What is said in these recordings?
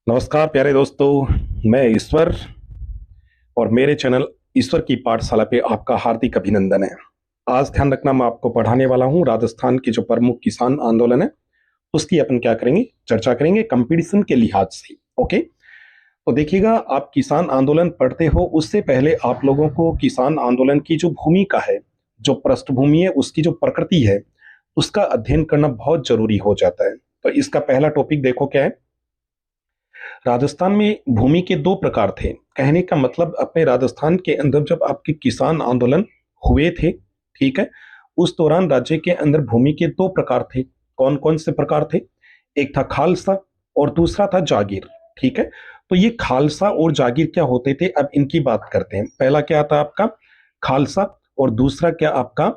नमस्कार प्यारे दोस्तों, मैं ईश्वर और मेरे चैनल ईश्वर की पाठशाला पे आपका हार्दिक अभिनंदन है। आज ध्यान रखना, मैं आपको पढ़ाने वाला हूँ राजस्थान की जो प्रमुख किसान आंदोलन है उसकी अपन क्या करेंगे, चर्चा करेंगे कंपटीशन के लिहाज से। ओके, तो देखिएगा, आप किसान आंदोलन पढ़ते हो उससे पहले आप लोगों को किसान आंदोलन की जो भूमिका है, जो पृष्ठभूमि है, उसकी जो प्रकृति है, उसका अध्ययन करना बहुत जरूरी हो जाता है। तो इसका पहला टॉपिक देखो क्या है। राजस्थान में भूमि के दो प्रकार थे। कहने का मतलब, अपने राजस्थान के अंदर जब आपके किसान आंदोलन हुए थे, ठीक है, उस दौरान राज्य के अंदर भूमि के दो प्रकार थे। कौन कौन से प्रकार थे? एक था खालसा और दूसरा था जागीर। ठीक है, तो ये खालसा और जागीर क्या होते थे, अब इनकी बात करते हैं। पहला क्या था आपका खालसा और दूसरा क्या आपका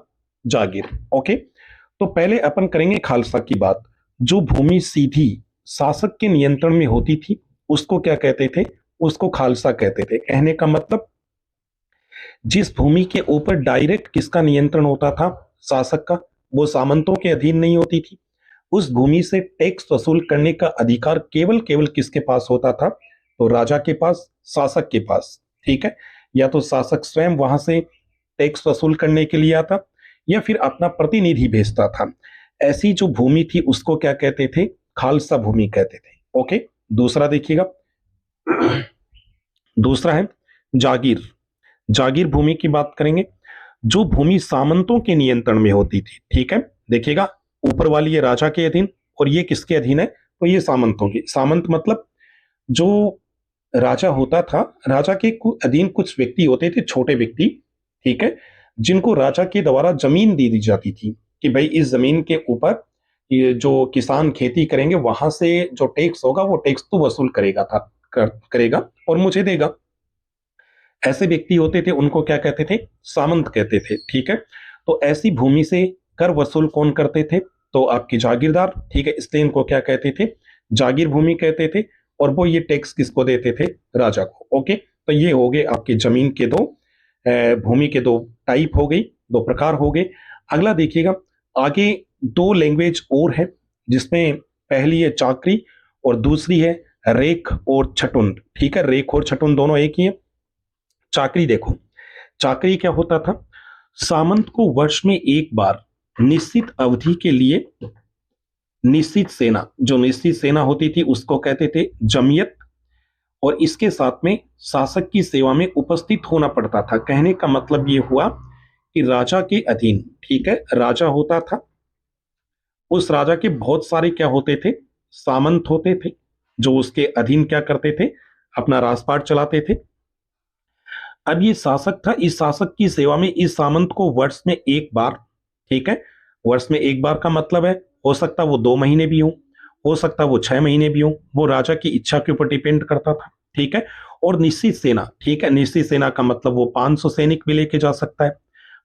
जागीर। ओके, तो पहले अपन करेंगे खालसा की बात। जो भूमि सीधी शासक के नियंत्रण में होती थी उसको क्या कहते थे? उसको खालसा कहते थे। कहने का मतलब, जिस भूमि के ऊपर डायरेक्ट किसका नियंत्रण होता था, शासक का, वो सामंतों के अधीन नहीं होती थी। उस भूमि से टैक्स वसूल करने का अधिकार केवल केवल किसके पास होता था? तो राजा के पास, शासक के पास। ठीक है, या तो शासक स्वयं वहां से टैक्स वसूल करने के लिए आता या फिर अपना प्रतिनिधि भेजता था। ऐसी जो भूमि थी उसको क्या कहते थे? खालसा भूमि कहते थे। ओके, दूसरा देखिएगा, दूसरा है जागीर। जागीर भूमि की बात करेंगे। जो भूमि सामंतों के नियंत्रण में होती थी। ठीक है, देखिएगा, ऊपर वाली ये राजा के अधीन और ये किसके अधीन है? तो ये सामंतों की। सामंत मतलब जो राजा होता था, राजा के अधीन कुछ व्यक्ति होते थे, छोटे व्यक्ति, ठीक है, जिनको राजा के द्वारा जमीन दे दी जाती थी कि भाई इस जमीन के ऊपर ये जो किसान खेती करेंगे वहां से जो टैक्स होगा वो टैक्स तो वसूल करेगा था, करेगा और मुझे देगा। ऐसे व्यक्ति होते थे, उनको क्या कहते थे? सामंत कहते थे। ठीक है, तो ऐसी भूमि से कर वसूल कौन करते थे? तो आपकी जागीरदार। ठीक है, इसलिए इनको क्या कहते थे? जागीर भूमि कहते थे। और वो ये टैक्स किसको देते थे? राजा को। ओके, तो ये हो गए आपके जमीन के दो, भूमि के दो टाइप हो गई, दो प्रकार हो गए। अगला देखिएगा, आगे दो लैंग्वेज और है, जिसमें पहली है चाकरी और दूसरी है रेख और छटुंड। ठीक है, रेख और छटुंड दोनों एक ही है। चाकरी देखो, चाकरी क्या होता था? सामंत को वर्ष में एक बार निश्चित अवधि के लिए निश्चित सेना, जो निश्चित सेना होती थी उसको कहते थे जमियत, और इसके साथ में शासक की सेवा में उपस्थित होना पड़ता था। कहने का मतलब ये हुआ कि राजा के अधीन, ठीक है, राजा होता था, उस राजा के बहुत सारे क्या होते थे? सामंत होते थे, जो उसके अधीन क्या करते थे? अपना राजपाट चलाते थे। अब ये शासक था, इस शासक की सेवा में इस सामंत को वर्ष में एक बार, ठीक है, वर्ष में एक बार का मतलब है, हो सकता वो 2 महीने भी हो सकता वो 6 महीने भी हो, वो राजा की इच्छा के ऊपर डिपेंड करता था। ठीक है, और निश्चित सेना, ठीक है, निश्चित सेना का मतलब वो 500 सैनिक भी लेके जा सकता है,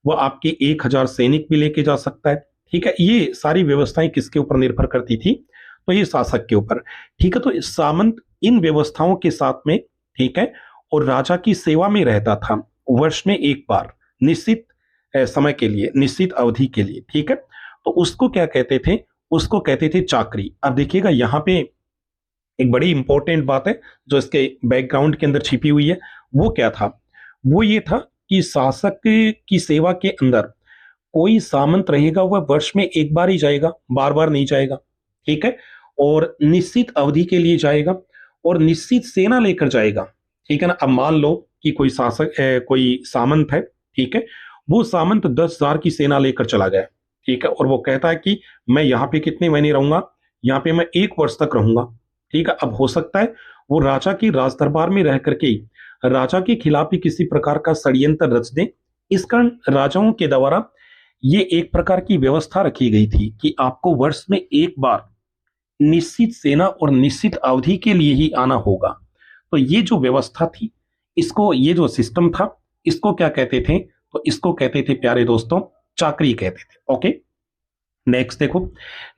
वो आपके 1000 सैनिक भी लेके जा सकता है। ठीक है, ये सारी व्यवस्थाएं किसके ऊपर निर्भर करती थी? तो ये शासक के ऊपर। ठीक है, तो इस सामंत इन व्यवस्थाओं के साथ में, ठीक है, और राजा की सेवा में रहता था वर्ष में एक बार, निश्चित समय के लिए, निश्चित अवधि के लिए। ठीक है, तो उसको क्या कहते थे? उसको कहते थे चाकरी। अब देखिएगा, यहाँ पे एक बड़ी इंपॉर्टेंट बात है जो इसके बैकग्राउंड के अंदर छिपी हुई है। वो क्या था? वो ये था कि शासक की सेवा के अंदर कोई सामंत रहेगा वह वर्ष में एक बार ही जाएगा, बार बार नहीं जाएगा। ठीक है, और निश्चित अवधि के लिए जाएगा और निश्चित सेना लेकर जाएगा। ठीक है ना, अब मान लो कि कोई शासक कोई सामंत है, ठीक है, वो सामंत 10,000 की सेना लेकर चला गया। ठीक है, और वो कहता है कि मैं यहाँ पे कितने महीने रहूंगा? यहाँ पे मैं 1 वर्ष तक रहूंगा। ठीक है, अब हो सकता है वो राजा की राज दरबार में रह करके राजा के खिलाफ ही किसी प्रकार का षड्यंत्र रच दे। इस कारण राजाओं के द्वारा ये एक प्रकार की व्यवस्था रखी गई थी कि आपको वर्ष में एक बार निश्चित सेना और निश्चित अवधि के लिए ही आना होगा। तो ये जो व्यवस्था थी, इसको, ये जो सिस्टम था, इसको क्या कहते थे? तो इसको कहते थे प्यारे दोस्तों, चाकरी कहते थे। ओके, नेक्स्ट देखो,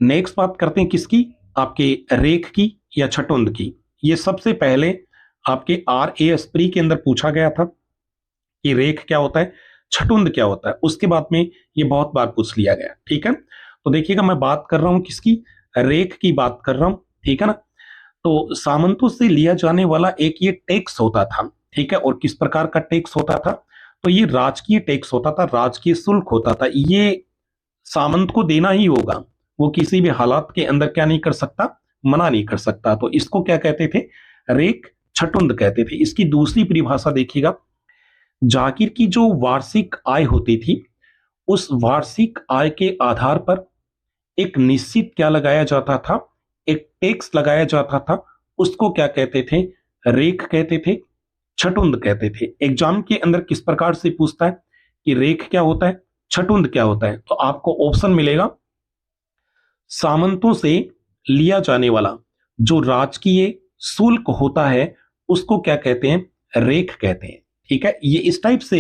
नेक्स्ट बात करते हैं किसकी? आपके रेख की या छटुंद की। ये सबसे पहले आपके RAS प्री के अंदर पूछा गया था कि रेख क्या होता है, छटुंद क्या होता है। उसके बाद में ये बहुत बार पूछ लिया गया। ठीक है, तो देखिएगा, मैं बात कर रहा हूं किसकी? रेख की बात कर रहा हूं। ठीक है ना, तो सामंतों से लिया जाने वाला एक ये टैक्स होता था, ठीक है। और किस प्रकार का टैक्स होता था? तो ये राजकीय टैक्स होता था, राजकीय शुल्क होता था। ये सामंत को देना ही होगा, वो किसी भी हालात के अंदर क्या नहीं कर सकता, मना नहीं कर सकता। तो इसको क्या कहते थे? रेख छटुंद कहते थे। इसकी दूसरी परिभाषा देखिएगा, जागीर की जो वार्षिक आय होती थी, उस वार्षिक आय के आधार पर एक निश्चित क्या लगाया जाता था, एक टैक्स लगाया जाता था। उसको क्या कहते थे? रेख कहते थे, छटुंद कहते थे। एग्जाम के अंदर किस प्रकार से पूछता है कि रेख क्या होता है, छटुंद क्या होता है? तो आपको ऑप्शन मिलेगा, सामंतों से लिया जाने वाला जो राजकीय शुल्क होता है उसको क्या कहते हैं? रेख कहते हैं, ठीक है। ये इस टाइप से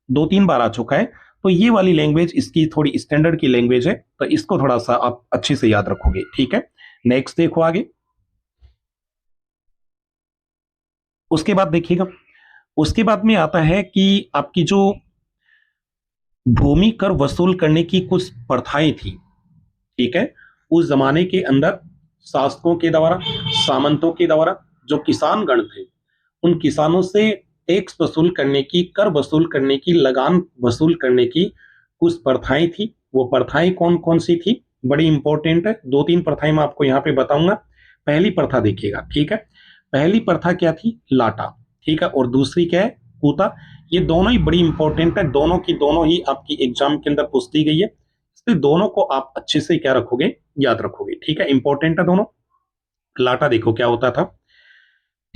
2-3 बार आ चुका है। तो ये वाली लैंग्वेज इसकी थोड़ी स्टैंडर्ड की लैंग्वेज है, तो इसको थोड़ा सा आप अच्छे से याद रखोगे, ठीक है। नेक्स्ट देखो आगे। उसके बाद देखिएगा, उसके बाद में आता है कि आपकी जो भूमि कर वसूल करने की कुछ प्रथाएं थी, ठीक है। उस जमाने के अंदर शासकों के द्वारा, सामंतों के द्वारा जो किसान गण थे, उन किसानों से टैक्स वसूल करने की, कर वसूल करने की, लगान वसूल करने की कुछ प्रथाएं थी। वो प्रथाएं कौन कौन सी थी? बड़ी इंपॉर्टेंट है। 2-3 प्रथाएं मैं आपको यहाँ पे बताऊंगा। पहली प्रथा देखिएगा, ठीक है। पहली प्रथा क्या थी? लाटा, ठीक है। और दूसरी क्या है? कूता। ये दोनों ही बड़ी इंपॉर्टेंट है, दोनों की दोनों ही आपकी एग्जाम के अंदर पूछती गई है। इसलिए दोनों को आप अच्छे से क्या रखोगे? याद रखोगे, ठीक है। इंपॉर्टेंट है दोनों। लाटा देखो क्या होता था,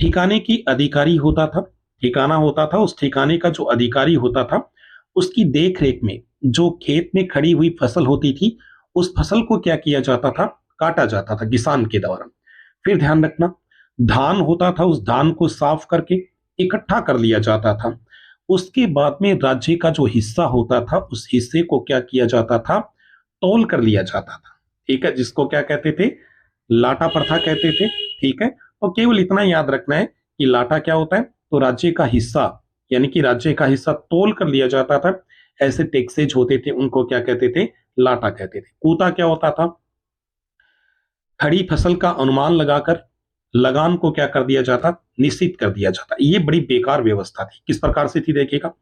ठिकाने की अधिकारी होता था, ठिकाना होता था। उस ठिकाने का जो अधिकारी होता था, उसकी देख रेख में जो खेत में खड़ी हुई फसल होती थी, उस फसल को क्या किया जाता था? काटा जाता था किसान के द्वारा। फिर ध्यान रखना, धान होता था, उस धान को साफ करके इकट्ठा कर लिया जाता था। उसके बाद में राज्य का जो हिस्सा होता था, उस हिस्से को क्या किया जाता था? तौल कर लिया जाता था, ठीक है। जिसको क्या कहते थे? लाटा प्रथा कहते थे, ठीक है। और केवल इतना याद रखना है कि लाटा क्या होता है? तो राज्य का हिस्सा, यानी कि राज्य का हिस्सा तौल कर लिया जाता था। ऐसे टैक्सेज होते थे, उनको क्या कहते थे? लाटा कहते थे। कूता क्या होता था? खड़ी फसल का अनुमान लगाकर लगान को क्या कर दिया जाता? निश्चित कर दिया जाता। ये बड़ी बेकार व्यवस्था थी। किस प्रकार से थी देखिएगा,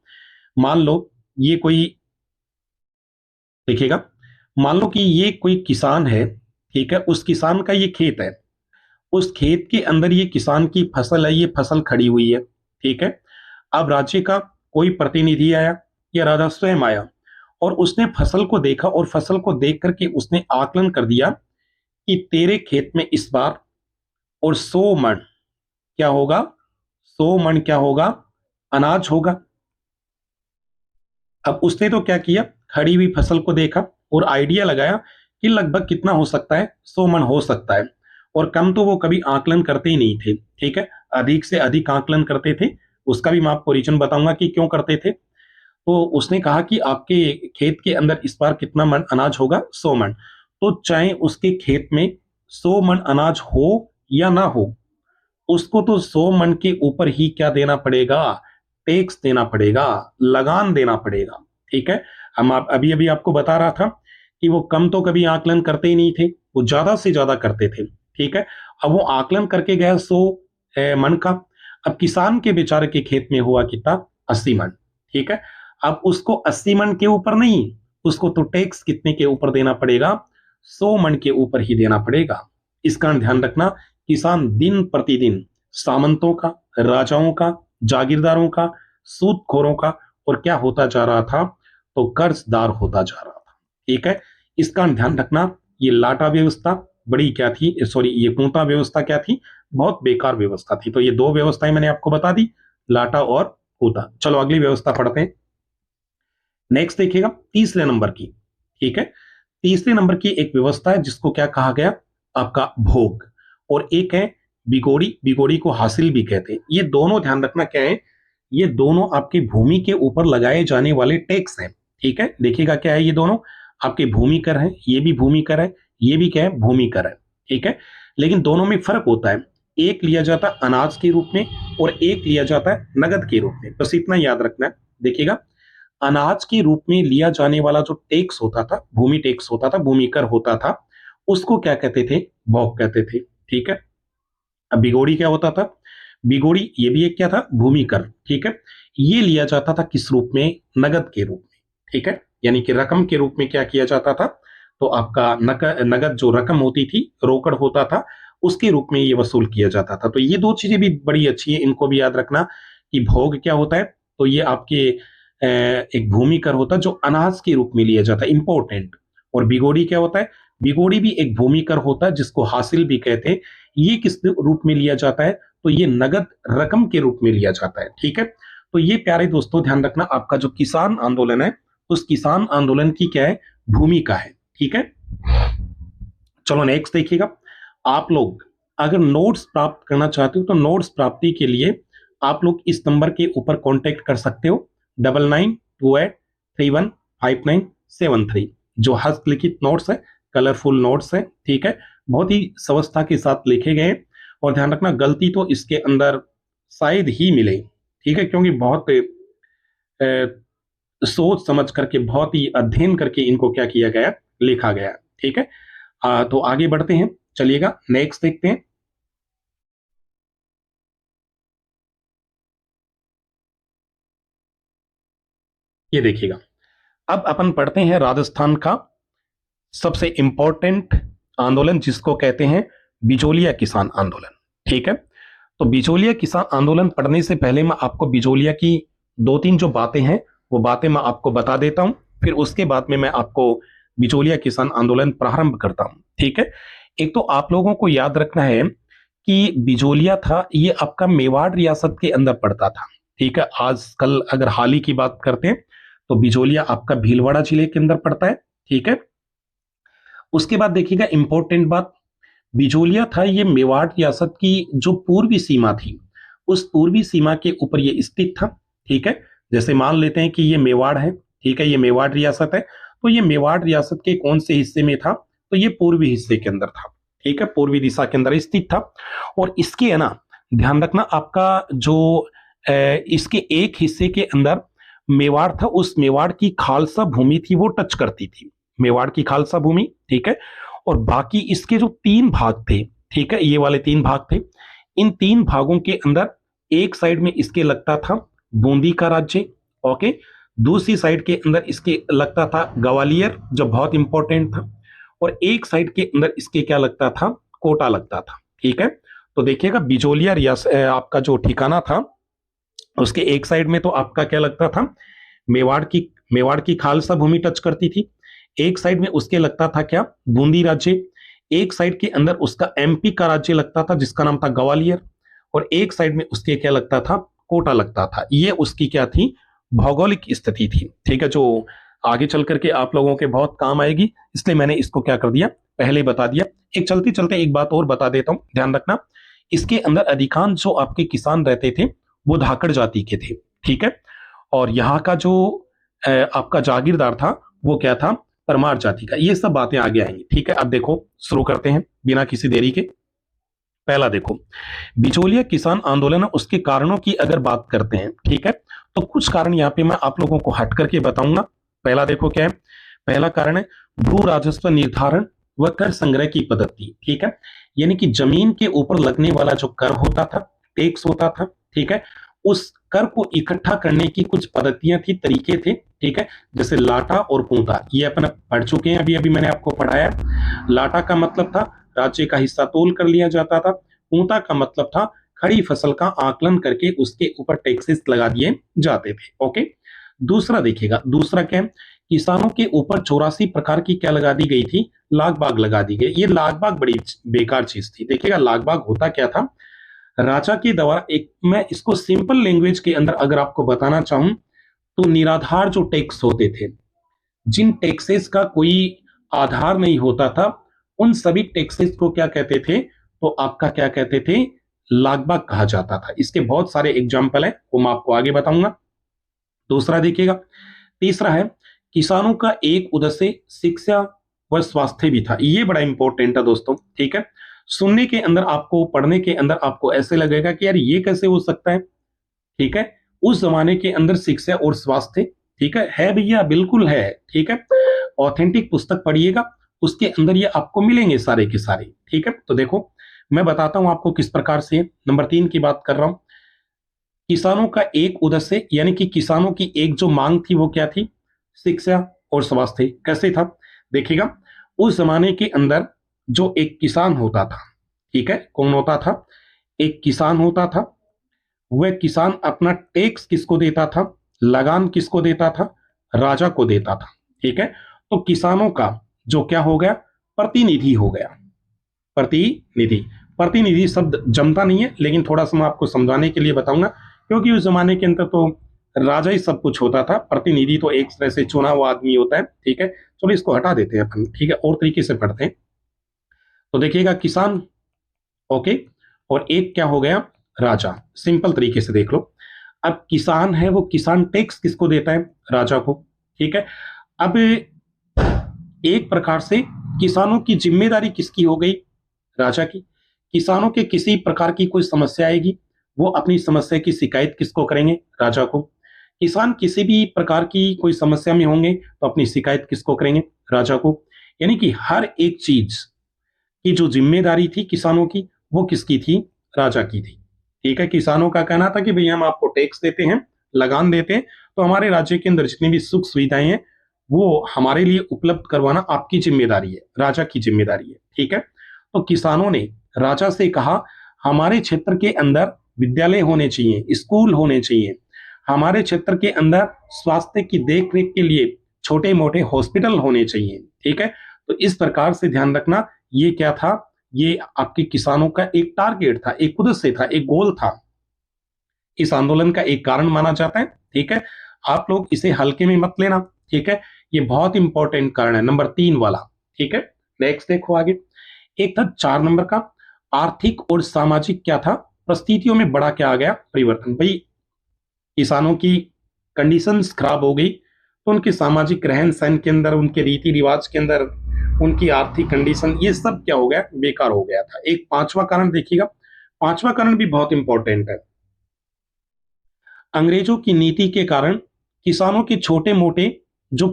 मान लो ये कोई, देखिएगा, मान लो कि ये कोई किसान है, ठीक है। उस किसान का ये खेत है, उस खेत के अंदर ये किसान की फसल है, ये फसल खड़ी हुई है, ठीक है। अब राज्य का कोई प्रतिनिधि आया या राजा स्वयं आया और उसने फसल को देखा, और फसल को देख करके उसने आकलन कर दिया कि तेरे खेत में इस बार और 100 मन क्या होगा? 100 मन क्या होगा? अनाज होगा। अब उसने तो क्या किया? खड़ी हुई फसल को देखा और आइडिया लगाया कि लगभग कितना हो सकता है? 100 मन हो सकता है। और कम तो वो कभी आकलन करते ही नहीं थे, ठीक है। अधिक से अधिक आकलन करते थे। उसका भी मैं आपको रीजन बताऊंगा कि क्यों करते थे। तो उसने कहा कि आपके खेत के अंदर इस बार कितना मन अनाज होगा? 100 मन। तो चाहे उसके खेत में 100 मन अनाज हो या ना हो, उसको तो 100 मन के ऊपर ही क्या देना पड़ेगा? टैक्स देना पड़ेगा, लगान देना पड़ेगा, ठीक है। हम आप अभी अभी आपको बता रहा था कि वो कम तो कभी आकलन करते ही नहीं थे, वो ज्यादा से ज्यादा करते थे, ठीक है। अब वो आकलन करके गया 100 मन का। अब किसान के बेचारे के खेत में हुआ कितना? 80 मन, ठीक है। अब उसको 80 मन के ऊपर नहीं, उसको तो टैक्स कितने के ऊपर देना पड़ेगा? 100 मन के ऊपर ही देना पड़ेगा। इसका ध्यान रखना, किसान दिन प्रतिदिन सामंतों का, राजाओं का, जागीरदारों का, सूदखोरों का और क्या होता जा रहा था? तो कर्जदार होता जा रहा था, ठीक है। इसका ध्यान रखना। ये लाटा व्यवस्था बड़ी क्या थी, सॉरी, ये पूंता व्यवस्था क्या थी? बहुत बेकार व्यवस्था थी। तो ये दो व्यवस्थाएं मैंने आपको बता दी, लाटा और पूता। चलो अगली व्यवस्था पढ़ते हैं। नेक्स्ट देखिएगा, तीसरे नंबर की, ठीक है। तीसरे नंबर की एक व्यवस्था है जिसको क्या कहा गया? आपका भोग। और एक है बिगोड़ी, बिगोड़ी को हासिल भी कहते हैं। ये दोनों ध्यान रखना क्या है? ये दोनों आपकी भूमि के ऊपर लगाए जाने वाले टैक्स हैं, ठीक है। देखिएगा क्या है, ये दोनों आपके भूमि कर है, ये भी भूमि कर है, ये भी क्या है? भूमि कर है, ठीक है। लेकिन दोनों में फर्क होता है, एक लिया जाता है अनाज के रूप में और एक लिया जाता है नगद के रूप में। बस इतना याद रखना है। देखिएगा, अनाज के रूप में लिया जाने वाला जो टैक्स होता था, भूमि टैक्स होता था, भूमि कर होता था, उसको क्या कहते थे? भोग कहते थे, ठीक है। अब बिगोड़ी क्या होता था? बिगोड़ी ये भी एक क्या था? भूमि कर, ठीक है। ये लिया जाता था किस रूप में? नगद के रूप में, ठीक है। यानी कि रकम के रूप में क्या किया जाता था? तो आपका नगद जो रकम होती थी, रोकड़ होता था, उसके रूप में ये वसूल किया जाता था। तो ये दो चीजें भी बड़ी अच्छी है, इनको भी याद रखना कि भोग क्या होता है, तो ये आपके एक भूमि कर होता है जो अनाज के रूप में लिया जाता है, इंपॉर्टेंट। और बिगोड़ी क्या होता है? बिगोड़ी भी एक भूमि कर होता है जिसको हासिल भी कहते हैं। ये किस रूप में लिया जाता है? तो ये नगद रकम के रूप में लिया जाता है, ठीक है। तो ये प्यारे दोस्तों ध्यान रखना, आपका जो किसान आंदोलन है, उस किसान आंदोलन की क्या है? भूमिका है, ठीक है। चलो नेक्स्ट देखिएगा। आप लोग अगर नोट्स प्राप्त करना चाहते हो तो नोट्स प्राप्ति के लिए आप लोग इस नंबर के ऊपर कांटेक्ट कर सकते हो, 9928315973। जो हस्तलिखित नोट्स है, कलरफुल नोट्स है, ठीक है, बहुत ही व्यवस्था के साथ लिखे गए हैं। और ध्यान रखना गलती तो इसके अंदर शायद ही मिले, ठीक है, क्योंकि बहुत सोच समझ करके, बहुत ही अध्ययन करके इनको क्या किया गया? लिखा गया, ठीक है। तो आगे बढ़ते हैं, चलिएगा नेक्स्ट देखते हैं। ये देखिएगा, अब अपन पढ़ते हैं राजस्थान का सबसे इंपॉर्टेंट आंदोलन जिसको कहते हैं बिचौलिया किसान आंदोलन, ठीक है। तो बिचौलिया किसान आंदोलन पढ़ने से पहले मैं आपको बिचौलिया की दो तीन जो बातें हैं वो बातें मैं आपको बता देता हूं, फिर उसके बाद में मैं आपको बिचौलिया किसान आंदोलन प्रारंभ करता हूं, ठीक है। एक तो आप लोगों को याद रखना है कि बिचौलिया था, ये आपका मेवाड़ रियासत के अंदर पड़ता था, ठीक है। आजकल अगर हाल ही की बात करते हैं तो बिचौलिया आपका भीलवाड़ा जिले के अंदर पड़ता है, ठीक है। उसके बाद देखिएगा इंपॉर्टेंट बात, बिचौलिया था ये मेवाड़ रियासत की जो पूर्वी सीमा थी, उस पूर्वी सीमा के ऊपर ये स्थित था, ठीक है। जैसे मान लेते हैं कि ये मेवाड़ है, ठीक है, ये मेवाड़ रियासत है, तो ये मेवाड़ रियासत के कौन से हिस्से में था? तो ये पूर्वी हिस्से के अंदर था, ठीक है, पूर्वी दिशा के अंदर स्थित था। और इसके है ना, ध्यान रखना आपका जो इसके एक हिस्से के अंदर मेवाड़ था, उस मेवाड़ की खालसा भूमि थी वो टच करती थी, मेवाड़ की खालसा भूमि, ठीक है। और बाकी इसके जो तीन भाग थे, ठीक है, ये वाले तीन भाग थे, इन तीन भागों के अंदर एक साइड में इसके लगता था बूंदी का राज्य, ओके, दूसरी साइड के अंदर इसके लगता था ग्वालियर जो बहुत इंपॉर्टेंट था, और एक साइड के अंदर इसके क्या लगता था? कोटा लगता था, ठीक है। तो देखिएगा बिचौलिया रियासत आपका जो ठिकाना था, उसके एक साइड में तो आपका क्या लगता था? मेवाड़ की खालसा भूमि टच करती थी, एक साइड में उसके लगता था क्या? बूंदी राज्य, एक साइड के अंदर उसका एमपी का राज्य लगता था जिसका नाम था ग्वालियर, और एक साइड में उसके क्या लगता था? कोटा लगता था। ये उसकी क्या थी? भौगोलिक स्थिति थी, ठीक है, जो आगे चल करके आप लोगों के बहुत काम आएगी, इसलिए मैंने इसको क्या कर दिया? पहले बता दिया। एक चलते चलते एक बात और बता देता हूं, ध्यान रखना, इसके अंदर अधिकांश जो आपके किसान रहते थे वो धाकड़ जाति के थे, ठीक है। और यहाँ का जो आपका जागीरदार था वो क्या था? परमार जाति का। ये सब बातें आगे आएंगी, ठीक है। अब देखो शुरू करते हैं बिना किसी देरी के। पहला देखो, बिचौलिया किसान आंदोलन है, उसके कारणों की अगर बात करते हैं, ठीक है, तो कुछ कारण यहाँ पे मैं आप लोगों को हट करके बताऊंगा। पहला देखो क्या है? पहला कारण है भू राजस्व निर्धारण व कर संग्रह की पद्धति, ठीक है। यानी कि जमीन के ऊपर लगने वाला जो कर होता था, टैक्स होता था, ठीक है, उस कर को इकट्ठा करने की कुछ पद्धतियां थी, तरीके थे, ठीक है। जैसे लाटा और पूंता, ये अपन पढ़ चुके हैं, अभी अभी मैंने आपको पढ़ाया। लाटा का मतलब था राज्य का हिस्सा तोल कर लिया जाता था, पूंता का मतलब था खड़ी फसल का आकलन करके उसके ऊपर टैक्सेस लगा दिए जाते थे, ओके। दूसरा देखिएगा, दूसरा क्या है? किसानों के ऊपर 84 प्रकार की क्या लगा दी गई थी? लाग बाग लगा दी गई। ये लाग बाग बड़ी बेकार चीज थी। देखिएगा लाग बाग होता क्या था? राजा के द्वारा, एक मैं इसको सिंपल लैंग्वेज के अंदर अगर आपको बताना चाहूं तो निराधार जो टैक्स होते थे, जिन टैक्सेस का कोई आधार नहीं होता था, उन सभी टैक्सेस को क्या कहते थे? तो आपका क्या कहते थे? लागबाग कहा जाता था। इसके बहुत सारे एग्जाम्पल हैं, वो मैं आपको आगे बताऊंगा। दूसरा देखिएगा, तीसरा है किसानों का एक उद्देश्य शिक्षा व स्वास्थ्य भी था। ये बड़ा इंपॉर्टेंट है दोस्तों, ठीक है। सुनने के अंदर आपको, पढ़ने के अंदर आपको ऐसे लगेगा कि यार ये कैसे हो सकता है, ठीक है। उस जमाने के अंदर शिक्षा और स्वास्थ्य, ठीक है भैया, बिल्कुल है, ठीक है। ऑथेंटिक पुस्तक पढ़िएगा, उसके अंदर ये आपको मिलेंगे सारे के सारे, ठीक है। तो देखो मैं बताता हूं आपको किस प्रकार से। नंबर 3 की बात कर रहा हूं। किसानों का एक उद्देश्य यानी कि किसानों की एक जो मांग थी वो क्या थी? शिक्षा और स्वास्थ्य। कैसे था? देखिएगा, उस जमाने के अंदर जो एक किसान होता था, ठीक है, कौन होता था? एक किसान होता था। वह किसान अपना टैक्स किसको देता था? लगान किसको देता था? राजा को देता था। ठीक है, तो किसानों का जो क्या हो गया? प्रतिनिधि हो गया। प्रतिनिधि। प्रतिनिधि शब्द जमता नहीं है, लेकिन थोड़ा सा मैं आपको समझाने के लिए बताऊंगा, क्योंकि उस जमाने के अंदर तो राजा ही सब कुछ होता था, प्रतिनिधि तो एक तरह से चुना हुआ आदमी होता है। ठीक है, चलो इसको हटा देते हैं अपन। ठीक है, और तरीके से पढ़ते हैं। तो देखिएगा, किसान, ओके, और एक क्या हो गया? राजा। सिंपल तरीके से देख लो। अब किसान है, वो किसान टैक्स किसको देता है? राजा को। ठीक है, अब एक प्रकार से किसानों की जिम्मेदारी किसकी हो गई? राजा की। किसानों के किसी प्रकार की कोई समस्या आएगी, वो अपनी समस्या की शिकायत किसको करेंगे? राजा को। किसान किसी भी प्रकार की कोई समस्या में होंगे तो अपनी शिकायत किसको करेंगे? राजा को। यानी कि हर एक चीज की जो जिम्मेदारी थी किसानों की, वो किसकी थी? राजा की थी। ठीक है, किसानों का कहना था कि भई हम आपको टैक्स देते हैं, लगान देते हैं, तो हमारे राज्य के अंदर जितनी भी सुख सुविधाएं हैं वो हमारे लिए उपलब्ध करवाना आपकी जिम्मेदारी है, राजा की जिम्मेदारी है। ठीक है, तो किसानों ने राजा से कहा, हमारे क्षेत्र के अंदर विद्यालय होने चाहिए, स्कूल होने चाहिए, हमारे क्षेत्र के अंदर स्वास्थ्य की देखरेख के लिए छोटे मोटे हॉस्पिटल होने चाहिए। ठीक है, तो इस प्रकार से ध्यान रखना, ये क्या था? ये आपके किसानों का एक टारगेट था, एक उद्देश्य था, एक गोल था, इस आंदोलन का एक कारण माना जाता है। ठीक है, आप लोग इसे हल्के में मत लेना। ठीक है, ये बहुत इंपॉर्टेंट कारण है, नंबर 3 वाला। ठीक है, नेक्स्ट देखो आगे। एक था 4 नंबर का, आर्थिक और सामाजिक क्या था? परिस्थितियों में बड़ा क्या आ गया? परिवर्तन। भाई, किसानों की कंडीशंस खराब हो गई, तो उनके सामाजिक रहन सहन के अंदर, उनके रीति रिवाज के अंदर, उनकी आर्थिक कंडीशन, ये सब क्या हो गया? बेकार हो गया था। एक 5वां कारण देखिएगा, 5वां कारण भी बहुत इंपॉर्टेंट है। अंग्रेजों की नीति के कारण किसानों के छोटे मोटे जो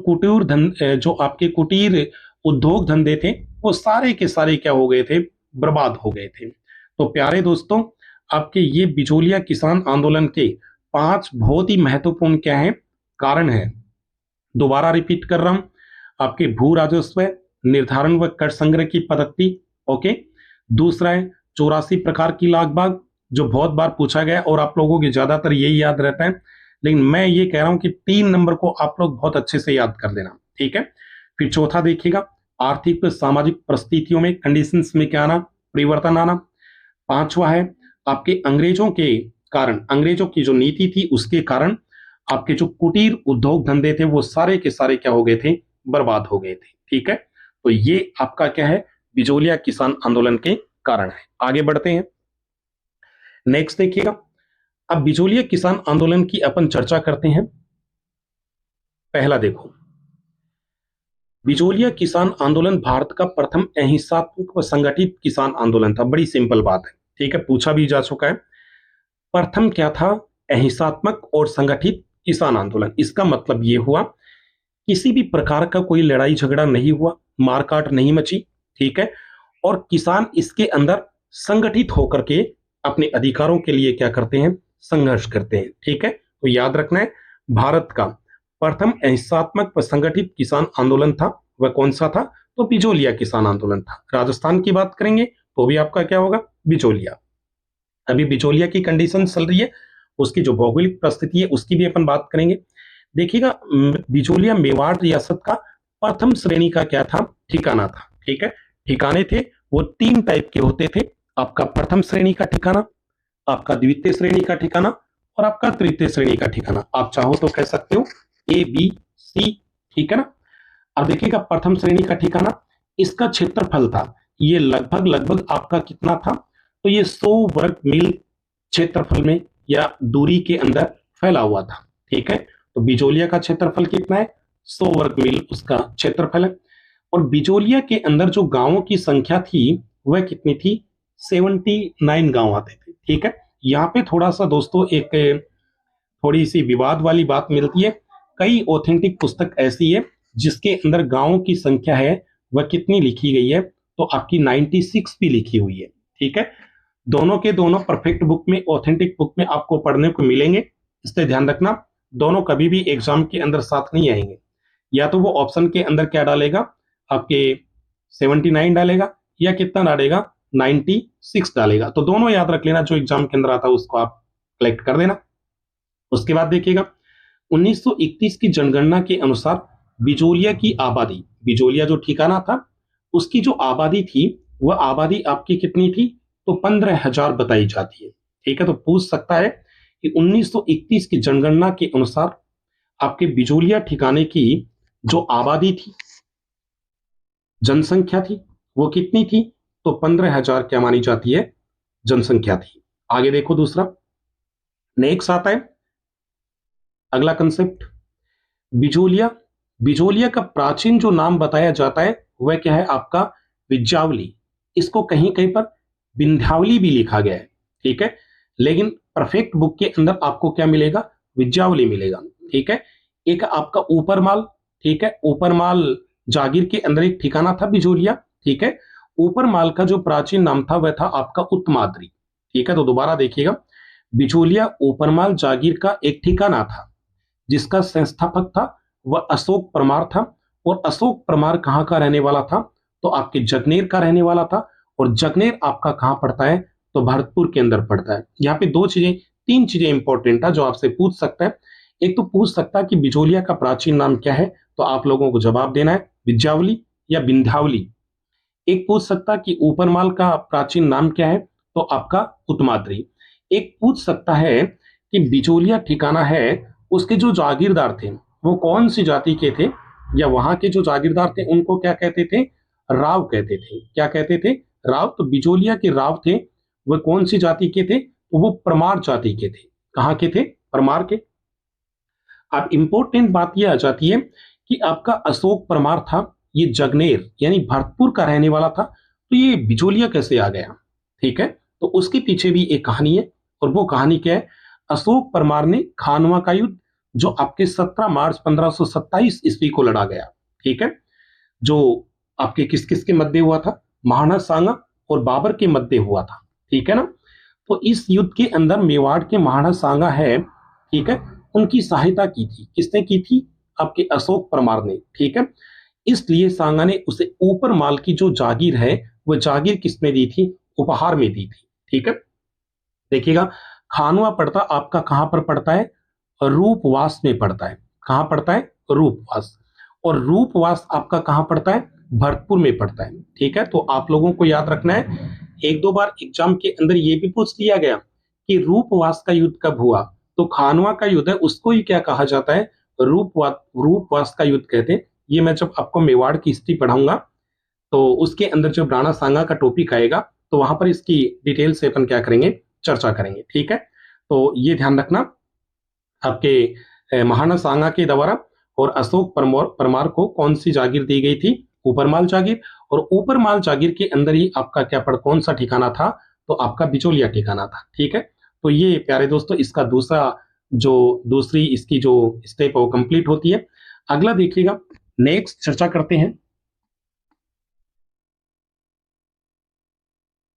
जो आपके कुटीर उद्योग धंधे थे, वो सारे के सारे क्या हो गए थे? बर्बाद हो गए थे। तो प्यारे दोस्तों, आपके ये बिचौलिया किसान आंदोलन के 5 बहुत ही महत्वपूर्ण क्या है? कारण है। दोबारा रिपीट कर रहा हूं, आपके भू राजस्व निर्धारण व कर संग्रह की पद्धति। ओके, दूसरा है 84 प्रकार की लाग बाग, जो बहुत बार पूछा गया और आप लोगों की ज्यादातर यही याद रहता है, लेकिन मैं ये कह रहा हूं कि 3 नंबर को आप लोग बहुत अच्छे से याद कर लेना। ठीक है, फिर चौथा देखिएगा, आर्थिक व सामाजिक परिस्थितियों में, कंडीशंस में क्या आना? परिवर्तन आना। 5वां है आपके अंग्रेजों के कारण, अंग्रेजों की जो नीति थी उसके कारण आपके जो कुटीर उद्योग धंधे थे वो सारे के सारे क्या हो गए थे? बर्बाद हो गए थे। ठीक है, तो ये आपका क्या है? बिचौलिया किसान आंदोलन के कारण है। आगे बढ़ते हैं, नेक्स्ट देखिएगा। अब बिचौलिया किसान आंदोलन की अपन चर्चा करते हैं। पहला देखो, बिचौलिया किसान आंदोलन भारत का प्रथम अहिंसात्मक व संगठित किसान आंदोलन था। बड़ी सिंपल बात है। ठीक है, पूछा भी जा चुका है। प्रथम क्या था? अहिंसात्मक और संगठित किसान आंदोलन। इसका मतलब यह हुआ, किसी भी प्रकार का कोई लड़ाई झगड़ा नहीं हुआ, मारकाट नहीं मची। ठीक है, और किसान इसके अंदर संगठित होकर के अपने अधिकारों के लिए क्या करते हैं? संघर्ष करते हैं। ठीक है, तो याद रखना है, भारत का प्रथम अहिंसात्मक व संगठित किसान आंदोलन था, वह कौन सा था? तो बिचौलिया किसान आंदोलन था। राजस्थान की बात करेंगे तो भी आपका क्या होगा? बिचौलिया। अभी बिचौलिया की कंडीशन चल रही है, उसकी जो भौगोलिक परिस्थिति है उसकी भी अपन बात करेंगे। देखिएगा, बिचौलिया मेवाड़ रियासत का प्रथम श्रेणी का क्या था? ठिकाना था। ठीक है, ठिकाने थे वो 3 टाइप के होते थे। आपका प्रथम श्रेणी का ठिकाना, आपका द्वितीय श्रेणी का ठिकाना और आपका तृतीय श्रेणी का ठिकाना। आप चाहो तो कह सकते हो ए बी सी। ठीक है ना। अब देखिएगा, प्रथम श्रेणी का ठिकाना, इसका क्षेत्रफल था, ये लगभग लगभग आपका कितना था? तो ये 100 वर्ग मील क्षेत्रफल में या दूरी के अंदर फैला हुआ था। ठीक है, तो बिचौलिया का क्षेत्रफल कितना है? 100 वर्ग मील उसका क्षेत्रफल है। और बिचौलिया के अंदर जो गांवों की संख्या थी वह कितनी थी? 79 गांव आते थे। ठीक है, यहाँ पे थोड़ा सा दोस्तों एक थोड़ी सी विवाद वाली बात मिलती है। कई ऑथेंटिक पुस्तक ऐसी है जिसके अंदर गांवों की संख्या है वह कितनी लिखी गई है? तो आपकी 96 भी लिखी हुई है। ठीक है, दोनों के दोनों परफेक्ट बुक में, ऑथेंटिक बुक में आपको पढ़ने को मिलेंगे। इससे ध्यान रखना, दोनों कभी भी एग्जाम के अंदर साथ नहीं आएंगे। या तो वो ऑप्शन के अंदर क्या डालेगा, आपके 79 डालेगा, या कितना डालेगा, 96 डालेगा। तो दोनों याद रख लेना, जो एग्जाम के अंदर आता है उसको आप कलेक्ट कर देना। उसके बाद देखिएगा, 1931 की जनगणना के अनुसार बिजोलिया की आबादी, बिजोलिया जो ठिकाना था उसकी जो आबादी थी, वह आबादी आपकी कितनी थी, तो 15,000 बताई जाती है। ठीक है, तो पूछ सकता है कि 1931 की जनगणना के अनुसार आपके बिजोलिया ठिकाने की जो आबादी थी, जनसंख्या थी, वो कितनी थी, तो 15,000 क्या मानी जाती है, जनसंख्या थी। आगे देखो दूसरा, नेक्स्ट आता है अगला कंसेप्ट, बिजोलिया। बिजोलिया का प्राचीन जो नाम बताया जाता है वह क्या है, आपका विज्यावली। इसको कहीं कहीं पर विंध्यावली भी लिखा गया है। ठीक है, लेकिन परफेक्ट बुक के अंदर आपको क्या मिलेगा, विज्यावली मिलेगा। ठीक है, एक आपका ऊपरमाल, ठीक है, ऊपरमाल जागीर के अंदर एक ठिकाना था बिजोलिया। ठीक है, ऊपरमाल का जो प्राचीन नाम था वह था आपका उत्तमाद्री। ठीक है, तो दोबारा देखिएगा, बिजोलिया ऊपरमाल जागीर का एक ठिकाना था जिसका संस्थापक था वह अशोक परमार था। और अशोक परमार कहां का रहने वाला था, तो आपके जगनेर का रहने वाला था। और जगनेर आपका कहां पड़ता है, तो भरतपुर के अंदर पड़ता है। यहाँ पे दो चीजें, तीन चीजें इंपॉर्टेंट है जो आपसे पूछ सकता है। एक तो पूछ सकता है कि बिजोलिया का प्राचीन नाम क्या है, तो आप लोगों को जवाब देना है विज्यावली या विंध्यावली। एक पूछ सकता है कि ऊपरमाल का प्राचीन नाम क्या है, तो आपका उत्तमाद्री। एक पूछ सकता है कि बिचौलिया ठिकाना है, उसके जो जागीरदार थे वो कौन सी जाति के थे, या वहां के जो जागीरदार थे उनको क्या कहते थे, राव कहते थे। क्या कहते थे, राव। तो बिचौलिया के राव थे, वह कौन सी जाति के थे, तो वो परमार जाति के थे। कहाँ के थे, परमार के। अब इंपॉर्टेंट बात यह आ जाती है कि आपका अशोक परमार था, ये जगनेर यानी भरतपुर का रहने वाला था, तो ये बिचौलिया कैसे आ गया। ठीक है, तो उसके पीछे भी एक कहानी है, और वो कहानी क्या है, अशोक परमार ने खानवा का युद्ध जो आपके 17 मार्च 1527 ईस्वी को लड़ा गया। ठीक है, जो आपके किस किस के मध्य हुआ था, महाराणा सांगा और बाबर के मध्य हुआ था। ठीक है ना, तो इस युद्ध के अंदर मेवाड़ के महाराणा सांगा है, ठीक है, उनकी सहायता की थी। किसने की थी, आपके अशोक परमार ने। ठीक है, इसलिए सांगा ने उसे ऊपर माल की जो जागीर है वह जागीर किसमें दी थी, उपहार में दी थी। ठीक है, देखिएगा, खानवा पड़ता आपका कहां पर पड़ता है, रूपवास में पड़ता है। कहां पड़ता है, रूपवास। और रूपवास आपका कहां पड़ता है, भरतपुर में पड़ता है। ठीक है, तो आप लोगों को याद रखना है, एक दो बार एग्जाम के अंदर यह भी पूछ लिया गया कि रूपवास का युद्ध कब हुआ, तो खानवा का युद्ध है उसको ही क्या कहा जाता है, रूपवास का युद्ध कहते हैं। ये मैं जब आपको मेवाड़ की हिस्ट्री पढ़ाऊंगा तो उसके अंदर जब राणा सांगा का टॉपिक आएगा तो वहां पर इसकी डिटेल से अपन क्या करेंगे, चर्चा करेंगे। ठीक है, तो ये ध्यान रखना, आपके महाराणा सांगा के द्वारा और अशोक परमार को कौन सी जागीर दी गई थी, ऊपरमाल जागीर। और ऊपरमाल जागीर के अंदर ही आपका क्या पड़ कौन सा ठिकाना था, तो आपका बिचौलिया ठिकाना था। ठीक है, तो ये प्यारे दोस्तों इसका दूसरी इसकी जो स्टेप है वो कंप्लीट होती है। अगला देखिएगा, नेक्स्ट चर्चा करते हैं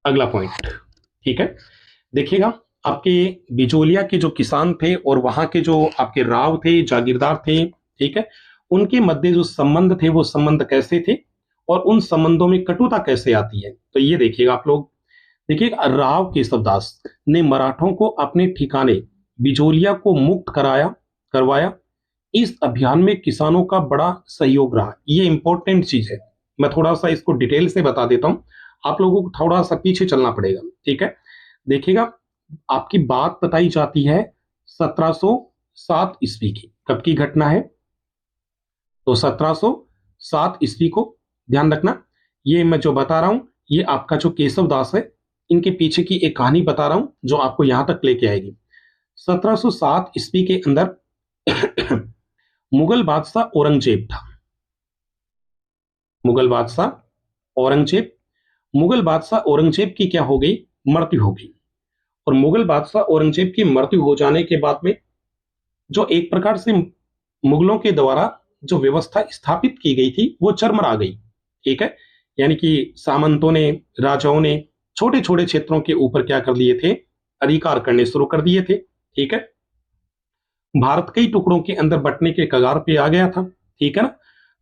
अगला पॉइंट। ठीक है, देखिएगा, आपके बिचौलिया के जो किसान थे और वहां के जो आपके राव थे, जागीरदार थे, ठीक है, उनके मध्य जो संबंध थे वो संबंध कैसे थे, और उन संबंधों में कटुता कैसे आती है। तो ये देखिएगा आप लोग, देखिएगा, राव केशवदास ने मराठों को अपने ठिकाने बिचौलिया को मुक्त करवाया। इस अभियान में किसानों का बड़ा सहयोग रहा। ये इंपॉर्टेंट चीज है, मैं थोड़ा सा इसको डिटेल से बता देता हूं, आप लोगों को थोड़ा सा पीछे चलना पड़ेगा। ठीक है, देखिएगा, आपकी बात बताई जाती है 1707 ईस्वी की। कब की घटना है, तो 1707 ईस्वी को। ध्यान रखना, ये मैं जो बता रहा हूं ये आपका जो केशव दास है इनके पीछे की एक कहानी बता रहा हूं जो आपको यहां तक लेके आएगी। 1707 ईस्वी के अंदर मुगल बादशाह औरंगजेब था। मुगल बादशाह औरंगजेब, मुगल बादशाह औरंगजेब की क्या हो गई, मृत्यु हो गई। और मुगल बादशाह औरंगजेब की मृत्यु हो जाने के बाद में जो एक प्रकार से मुगलों के द्वारा जो व्यवस्था स्थापित की गई थी वो चरमरा गई। ठीक है, यानी कि सामंतों ने, राजाओं ने छोटे छोटे क्षेत्रों के ऊपर क्या कर लिए थे, अधिकार करने शुरू कर दिए थे। ठीक है, भारत कई टुकड़ों के अंदर बंटने के कगार पे आ गया था। ठीक है ना।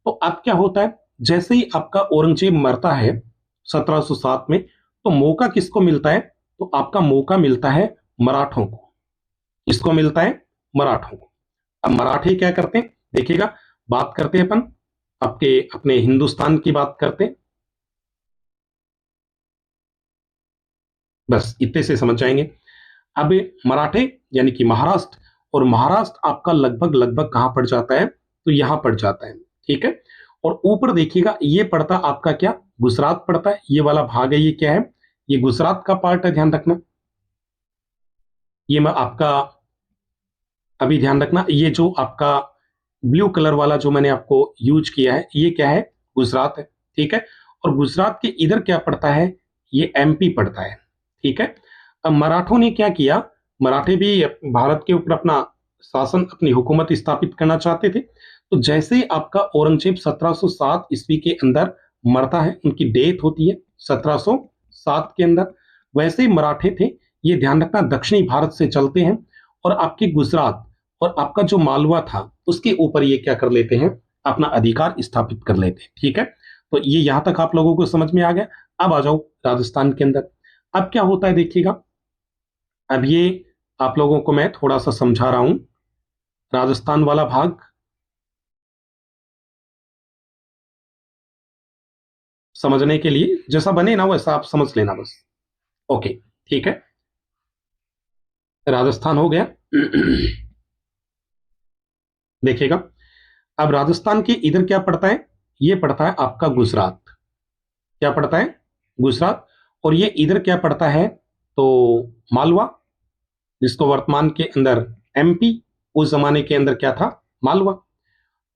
तो अब क्या होता है, जैसे ही आपका औरंगजेब मरता है 1707 में, तो मौका किसको मिलता है, तो आपका मौका मिलता है मराठों को। किसको मिलता है, मराठों को। अब मराठे क्या करते हैं, देखिएगा, बात करते हैं अपन आपके अपने हिंदुस्तान की बात करते हैं, बस इतने से समझ जाएंगे। अब मराठे यानी कि महाराष्ट्र, और महाराष्ट्र आपका लगभग लगभग कहां पड़ जाता है, तो यहां पड़ जाता है। ठीक है, और ऊपर देखिएगा ये पड़ता आपका क्या, गुजरात पड़ता है। ये वाला भाग है, ये क्या है, ये गुजरात का पार्ट है, ध्यान रखना। ये मैं आपका अभी ध्यान रखना, ये जो आपका ब्लू कलर वाला जो मैंने आपको यूज किया है, ये क्या है, गुजरात है। ठीक है, और गुजरात के इधर क्या पड़ता है, ये एमपी पड़ता है। ठीक है, अब मराठों ने क्या किया, मराठे भी भारत के ऊपर अपना शासन, अपनी हुकूमत स्थापित करना चाहते थे। तो जैसे ही आपका औरंगजेब 1707 ईस्वी के अंदर मरता है, उनकी डेथ होती है 1707 के अंदर, वैसे ही मराठे थे, ये ध्यान रखना, दक्षिणी भारत से चलते हैं और आपके गुजरात और आपका जो मालवा था उसके ऊपर ये क्या कर लेते हैं, अपना अधिकार स्थापित कर लेते हैं। ठीक है, तो ये यहां तक आप लोगों को समझ में आ गया। अब आ जाओ राजस्थान के अंदर। अब क्या होता है देखिएगा, अब ये आप लोगों को मैं थोड़ा सा समझा रहा हूं, राजस्थान वाला भाग समझने के लिए जैसा बने ना वैसा आप समझ लेना बस। ओके, ठीक है, राजस्थान हो गया। देखिएगा, अब राजस्थान के इधर क्या पड़ता है, ये पड़ता है आपका गुजरात। क्या पड़ता है, गुजरात। और ये इधर क्या पड़ता है, तो मालवा, जिसको वर्तमान के अंदर एमपी, उस जमाने के अंदर क्या था, मालवा।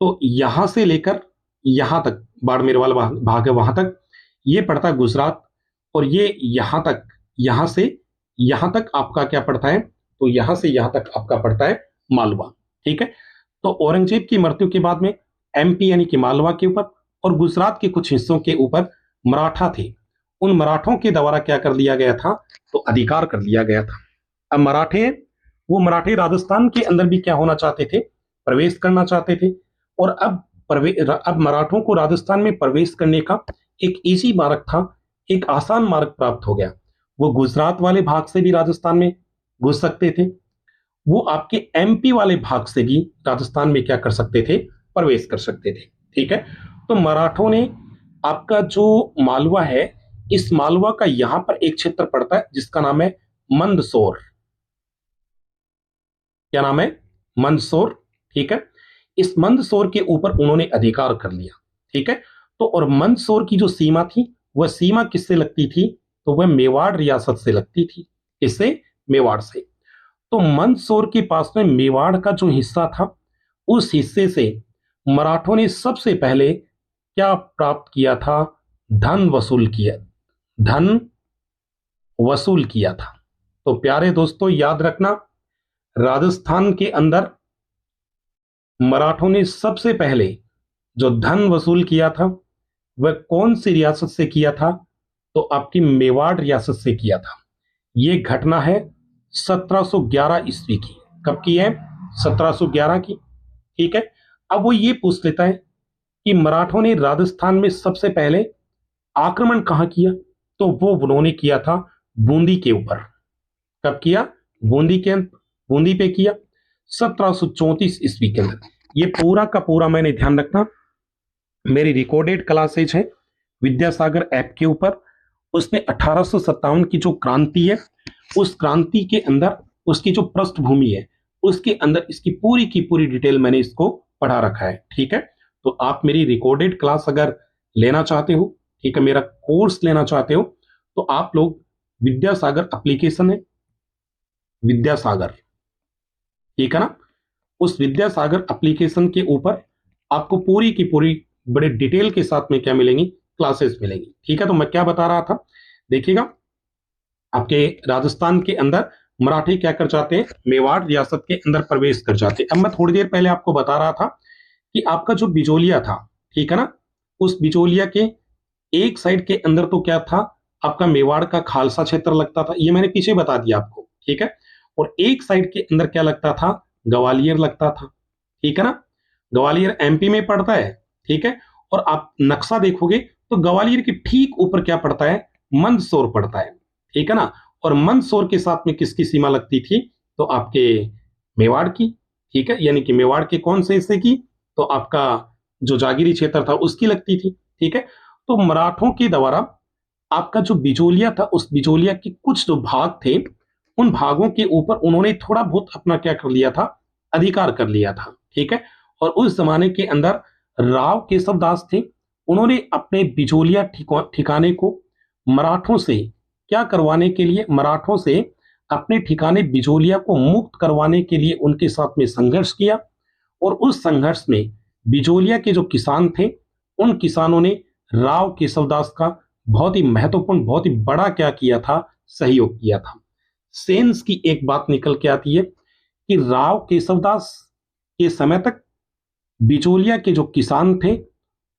तो यहां से लेकर यहां तक बाड़मेर वाला भाग है, वहां तक ये पड़ता है गुजरात। और ये यहां तक, यहां से यहां तक आपका क्या पड़ता है, तो यहां से यहां तक आपका पड़ता है मालवा। ठीक है, तो औरंगजेब की मृत्यु के बाद में एमपी यानी कि मालवा के ऊपर और गुजरात के कुछ हिस्सों के ऊपर मराठा थे, उन मराठों के द्वारा क्या कर दिया गया था, तो अधिकार कर लिया गया था। अब मराठे हैं, वो मराठे राजस्थान के अंदर भी क्या होना चाहते थे, प्रवेश करना चाहते थे। और अब मराठों को राजस्थान में प्रवेश करने का एक इजी मार्ग था, एक आसान मार्ग प्राप्त हो गया। वो गुजरात वाले भाग से भी राजस्थान में घुस सकते थे, वो आपके एमपी वाले भाग से भी राजस्थान में क्या कर सकते थे, प्रवेश कर सकते थे। ठीक है, तो मराठों ने आपका जो मालवा है, इस मालवा का यहां पर एक क्षेत्र पड़ता है जिसका नाम है मंदसौर। क्या नाम है, मंदसौर। ठीक है, इस मंदसौर के ऊपर उन्होंने अधिकार कर लिया। ठीक है, तो और मंदसौर की जो सीमा थी, वह सीमा किससे लगती थी, तो वह मेवाड़ रियासत से लगती थी। इससे, मेवाड़ से। तो मंदसौर के पास में मेवाड़ का जो हिस्सा था, उस हिस्से से मराठों ने सबसे पहले क्या प्राप्त किया था, धन वसूल किया, धन वसूल किया था। तो प्यारे दोस्तों याद रखना, राजस्थान के अंदर मराठों ने सबसे पहले जो धन वसूल किया था, वह कौन सी रियासत से किया था, तो आपकी मेवाड़ रियासत से किया था। यह घटना है 1711 ईस्वी की। कब की है, 1711 की। ठीक है, अब वो ये पूछ लेता है कि मराठों ने राजस्थान में सबसे पहले आक्रमण कहां किया, तो वो उन्होंने किया था बूंदी के ऊपर। कब किया, बूंदी पे किया 1734 ईस्वी के अंदर। ये पूरा का पूरा मैंने ध्यान रखना, मेरी रिकॉर्डेड क्लासेज है विद्यासागर ऐप के ऊपर। उसने 1857 की जो क्रांति है, उस क्रांति के अंदर उसकी जो पृष्ठभूमि है, उसके अंदर इसकी पूरी की पूरी डिटेल मैंने इसको पढ़ा रखा है। ठीक है, तो आप मेरी रिकॉर्डेड क्लास अगर लेना चाहते हो, ठीक है, मेरा कोर्स लेना चाहते हो, तो आप लोग विद्यासागर एप्लीकेशन है, विद्यासागर, ठीक है ना, उस विद्यासागर एप्लीकेशन के ऊपर आपको पूरी की पूरी बड़े डिटेल के साथ में क्या मिलेंगी, क्लासेस मिलेंगी। ठीक है, तो मैं क्या बता रहा था, देखिएगा, आपके राजस्थान के अंदर मराठे क्या कर जाते हैं, मेवाड़ रियासत के अंदर प्रवेश कर जाते हैं। अब मैं थोड़ी देर पहले आपको बता रहा था कि आपका जो बिजोलिया था, ठीक है ना, उस बिजोलिया के एक साइड के अंदर तो क्या था, आपका मेवाड़ का खालसा क्षेत्र लगता था, ये मैंने पीछे बता दिया आपको, ठीक है। और एक साइड के अंदर क्या लगता था, ग्वालियर लगता था, ठीक है ना। ग्वालियर एमपी में पड़ता है, ठीक है। और आप नक्शा देखोगे तो ग्वालियर के ठीक ऊपर क्या पड़ता है, मंदसौर पड़ता है, ठीक है ना। और मंदसौर के साथ में किसकी सीमा लगती थी, तो आपके मेवाड़ की, ठीक है। यानी कि मेवाड़ के कौन से हिस्से की, तो आपका जो जागीरी क्षेत्र था उसकी लगती थी, ठीक है। तो मराठों के द्वारा आपका जो बिजोलिया था, उस बिजोलिया के कुछ जो भाग थे, उन भागों के ऊपर उन्होंने थोड़ा बहुत अपना क्या कर लिया था, अधिकार कर लिया था, ठीक है। और उस जमाने के अंदर राव केशव दास थे, उन्होंने अपने बिजोलिया ठिकाने को मराठों से क्या करवाने के लिए, मराठों से अपने ठिकाने बिजोलिया को मुक्त करवाने के लिए उनके साथ में संघर्ष किया। और उस संघर्ष में बिजोलिया के जो किसान थे, उन किसानों ने राव केशवदास का बहुत ही महत्वपूर्ण, बहुत ही बड़ा क्या किया था, सहयोग किया था। सेंस की एक बात निकल के आती है कि राव केशवदास के समय तक बिचौलिया के जो किसान थे,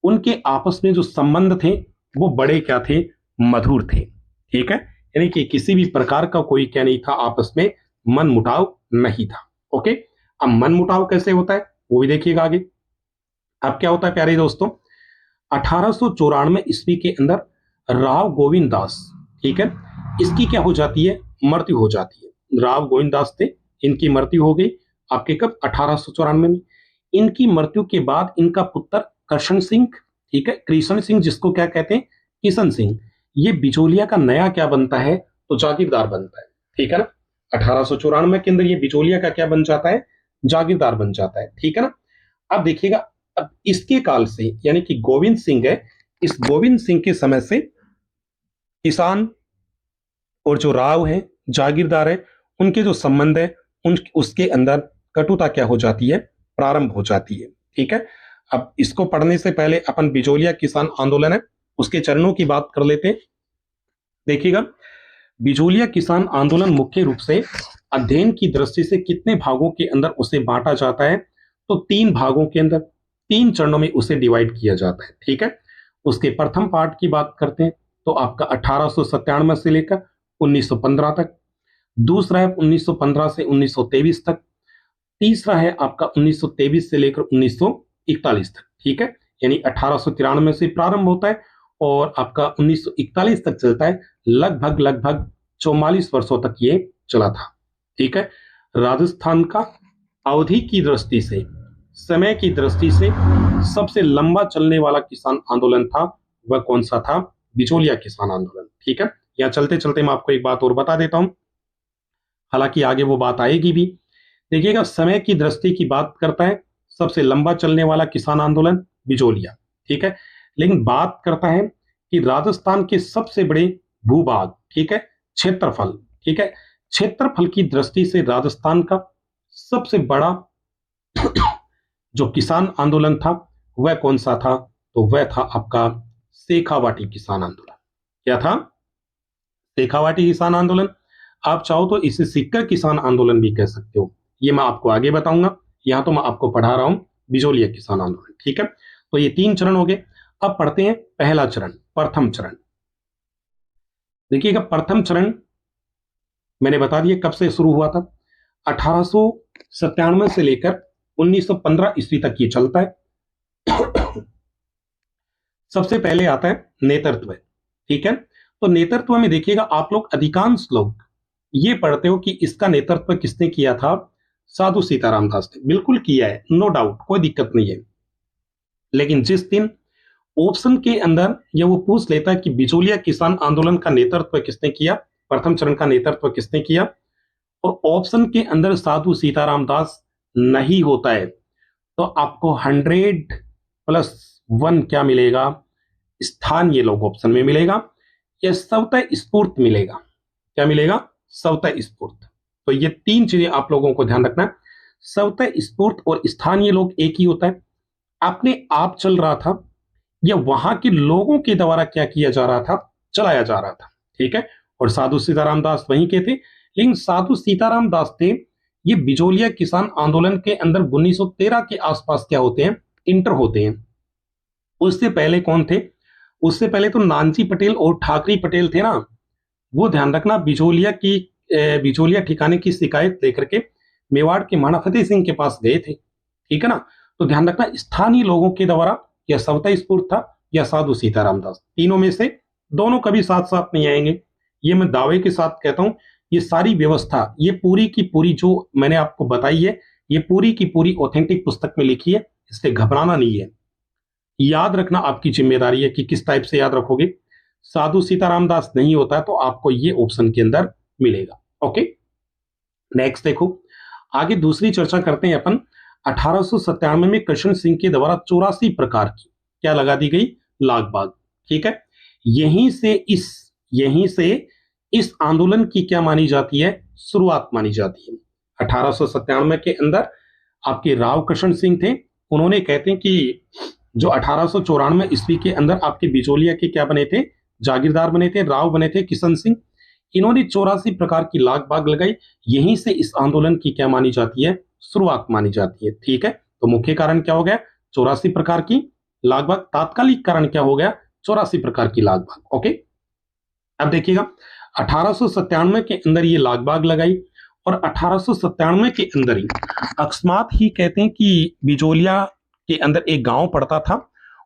उनके आपस में जो संबंध थे वो बड़े क्या थे, मधुर थे, ठीक है। यानी कि किसी भी प्रकार का कोई क्या नहीं था, आपस में मन मुटाव नहीं था। ओके, अब मन मुटाव कैसे होता है वो भी देखिएगा आगे। अब क्या होता है प्यारे दोस्तों, 1894 ईस्वी के अंदर राव गोविंद दास, ठीक है, इसकी क्या हो जाती है, मृत्यु हो जाती है। राव गोविंद दास थे, इनकी मृत्यु हो गई आपके कब, 1894 में। इनकी मृत्यु के बाद इनका पुत्र कृष्ण सिंह, ठीक है, कृष्ण सिंह जिसको क्या कहते हैं, किशन सिंह, ये बिचौलिया का नया क्या बनता है, तो जागीरदार बनता है, ठीक है ना। 1894 के अंदर ये बिचौलिया का क्या बन जाता है, जागीरदार बन जाता है, ठीक है ना। अब देखिएगा, अब इसके काल से यानी कि गोविंद सिंह है, इस गोविंद सिंह के समय से किसान और जो राव है, जागीरदार है, उनके जो संबंध है, उन उसके अंदर कटुता क्या हो जाती है, प्रारंभ हो जाती है, ठीक है। अब इसको पढ़ने से पहले अपन बिचौलिया किसान आंदोलन है उसके चरणों की बात कर लेते हैं। देखिएगा, बिचौलिया किसान आंदोलन मुख्य रूप से अध्ययन की दृष्टि से कितने भागों के अंदर उसे बांटा जाता है, तो 3 भागों के अंदर, 3 चरणों में उसे डिवाइड किया जाता है, ठीक है। उसके प्रथम पार्ट की बात करते हैं तो आपका 1897 से लेकर 1915 तक, दूसरा है 1915 से 1923 तक, तीसरा है आपका 1923 से लेकर 1941 तक, ठीक है। यानी 1893 से प्रारंभ होता है और आपका 1941 तक चलता है, लगभग लगभग 44 वर्षों तक ये चला था, ठीक है। राजस्थान का अवधि की दृष्टि से, समय की दृष्टि से सबसे लंबा चलने वाला किसान आंदोलन था, वह कौन सा था, बिचौलिया किसान आंदोलन, ठीक है। यहाँ चलते चलते मैं आपको एक बात और बता देता हूं, हालांकि आगे वो बात आएगी भी। देखिएगा, समय की दृष्टि की बात करता है, सबसे लंबा चलने वाला किसान आंदोलन बिचौलिया, ठीक है। लेकिन बात करता है कि राजस्थान के सबसे बड़े भूभाग, ठीक है, क्षेत्रफल, ठीक है, क्षेत्रफल की दृष्टि से राजस्थान का सबसे बड़ा जो किसान आंदोलन था वह कौन सा था, तो वह था आपका शेखावाटी किसान आंदोलन। क्या था, शेखावाटी किसान आंदोलन। आप चाहो तो इसे सिक्कर किसान आंदोलन भी कह सकते हो, ये मैं आपको आगे बताऊंगा, यहां तो मैं आपको पढ़ा रहा हूं बिचौलिया किसान आंदोलन, ठीक है। तो ये 3 चरण हो गए। अब पढ़ते हैं पहला चरण, प्रथम चरण। देखिएगा, प्रथम चरण मैंने बता दिया कब से शुरू हुआ था, 1897 से लेकर 1915 ईस्वी तक ये चलता है। सबसे पहले आता है नेतृत्व, ठीक है। तो नेतृत्व में देखिएगा, आप लोग अधिकांश लोग ये पढ़ते हो कि इसका नेतृत्व किसने किया था, साधु सीताराम दास ने, बिल्कुल किया है, नो डाउट, कोई दिक्कत नहीं है। लेकिन जिस दिन ऑप्शन के अंदर ये वो पूछ लेता है कि बिचौलिया किसान आंदोलन का नेतृत्व किसने किया, प्रथम चरण का नेतृत्व किसने किया, और ऑप्शन के अंदर साधु सीताराम दास नहीं होता है, तो आपको 100+1 क्या मिलेगा, स्थान ये लोग ऑप्शन में मिलेगा, या स्वतः स्फूर्त मिलेगा। क्या मिलेगा, स्वतः स्फूर्त। तो ये 3 चीजें आप लोगों को ध्यान रखना है, स्वतः स्फूर्त और स्थानीय लोग एक ही होता है, अपने आप चल रहा था या वहां के लोगों के द्वारा क्या किया जा रहा था, चलाया जा रहा था, ठीक है। और साधु सीताराम दास वहीं के थे, लेकिन साधु सीताराम दास थे ये बिचौलिया किसान आंदोलन के अंदर 1913 के आसपास क्या होते हैं, इंटर होते हैं। उससे पहले कौन थे, उससे पहले तो नानजी पटेल और ठाकरे पटेल थे ना, वो ध्यान रखना, बिचौलिया ठिकाने की शिकायत लेकर के मेवाड़ के महाराणा फतेह सिंह के पास गए थे, ठीक है ना। तो ध्यान रखना, स्थानीय लोगों के द्वारा या स्वतः था या साधु सीताराम दास, तीनों में से दोनों कभी साथ साथ नहीं आएंगे, ये मैं दावे के साथ कहता हूं। ये सारी व्यवस्था, ये पूरी की पूरी जो मैंने आपको बताई है, ये पूरी की पूरी ऑथेंटिक पुस्तक में लिखी है, इससे घबराना नहीं है। याद रखना आपकी जिम्मेदारी है कि किस टाइप से याद रखोगे। साधु सीताराम दास नहीं होता है तो आपको ये ऑप्शन के अंदर मिलेगा। ओके, नेक्स्ट देखो, आगे दूसरी चर्चा करते हैं अपन। 1897 में कृष्ण सिंह के द्वारा 84 प्रकार की क्या लगा दी गई, लाग बाग, ठीक है। यहीं से इस आंदोलन की क्या मानी जाती है, शुरुआत मानी जाती है। 1897 के अंदर आपके राव कृष्ण सिंह थे, उन्होंने कहते हैं कि जो 1894 ईस्वी के अंदर आपके बिचौलिया के क्या बने थे, जागीरदार बने थे, राव बने थे किशन सिंह, इन्होंने 84 प्रकार की लाग बाग लगाई। यहीं से इस आंदोलन की क्या मानी जाती है, शुरुआत मानी जाती है, ठीक है। तो मुख्य कारण क्या हो गया, 84 प्रकार की लाग बाग। तात्कालिक कारण क्या हो गया, 84 प्रकार की लाग बाग। ओके, अब देखिएगा 1897 के अंदर ये लाग बाग लगाई, और 1897 के अंदर ही अकस्मात ही कहते हैं कि बिचौलिया के अंदर एक गांव पड़ता था,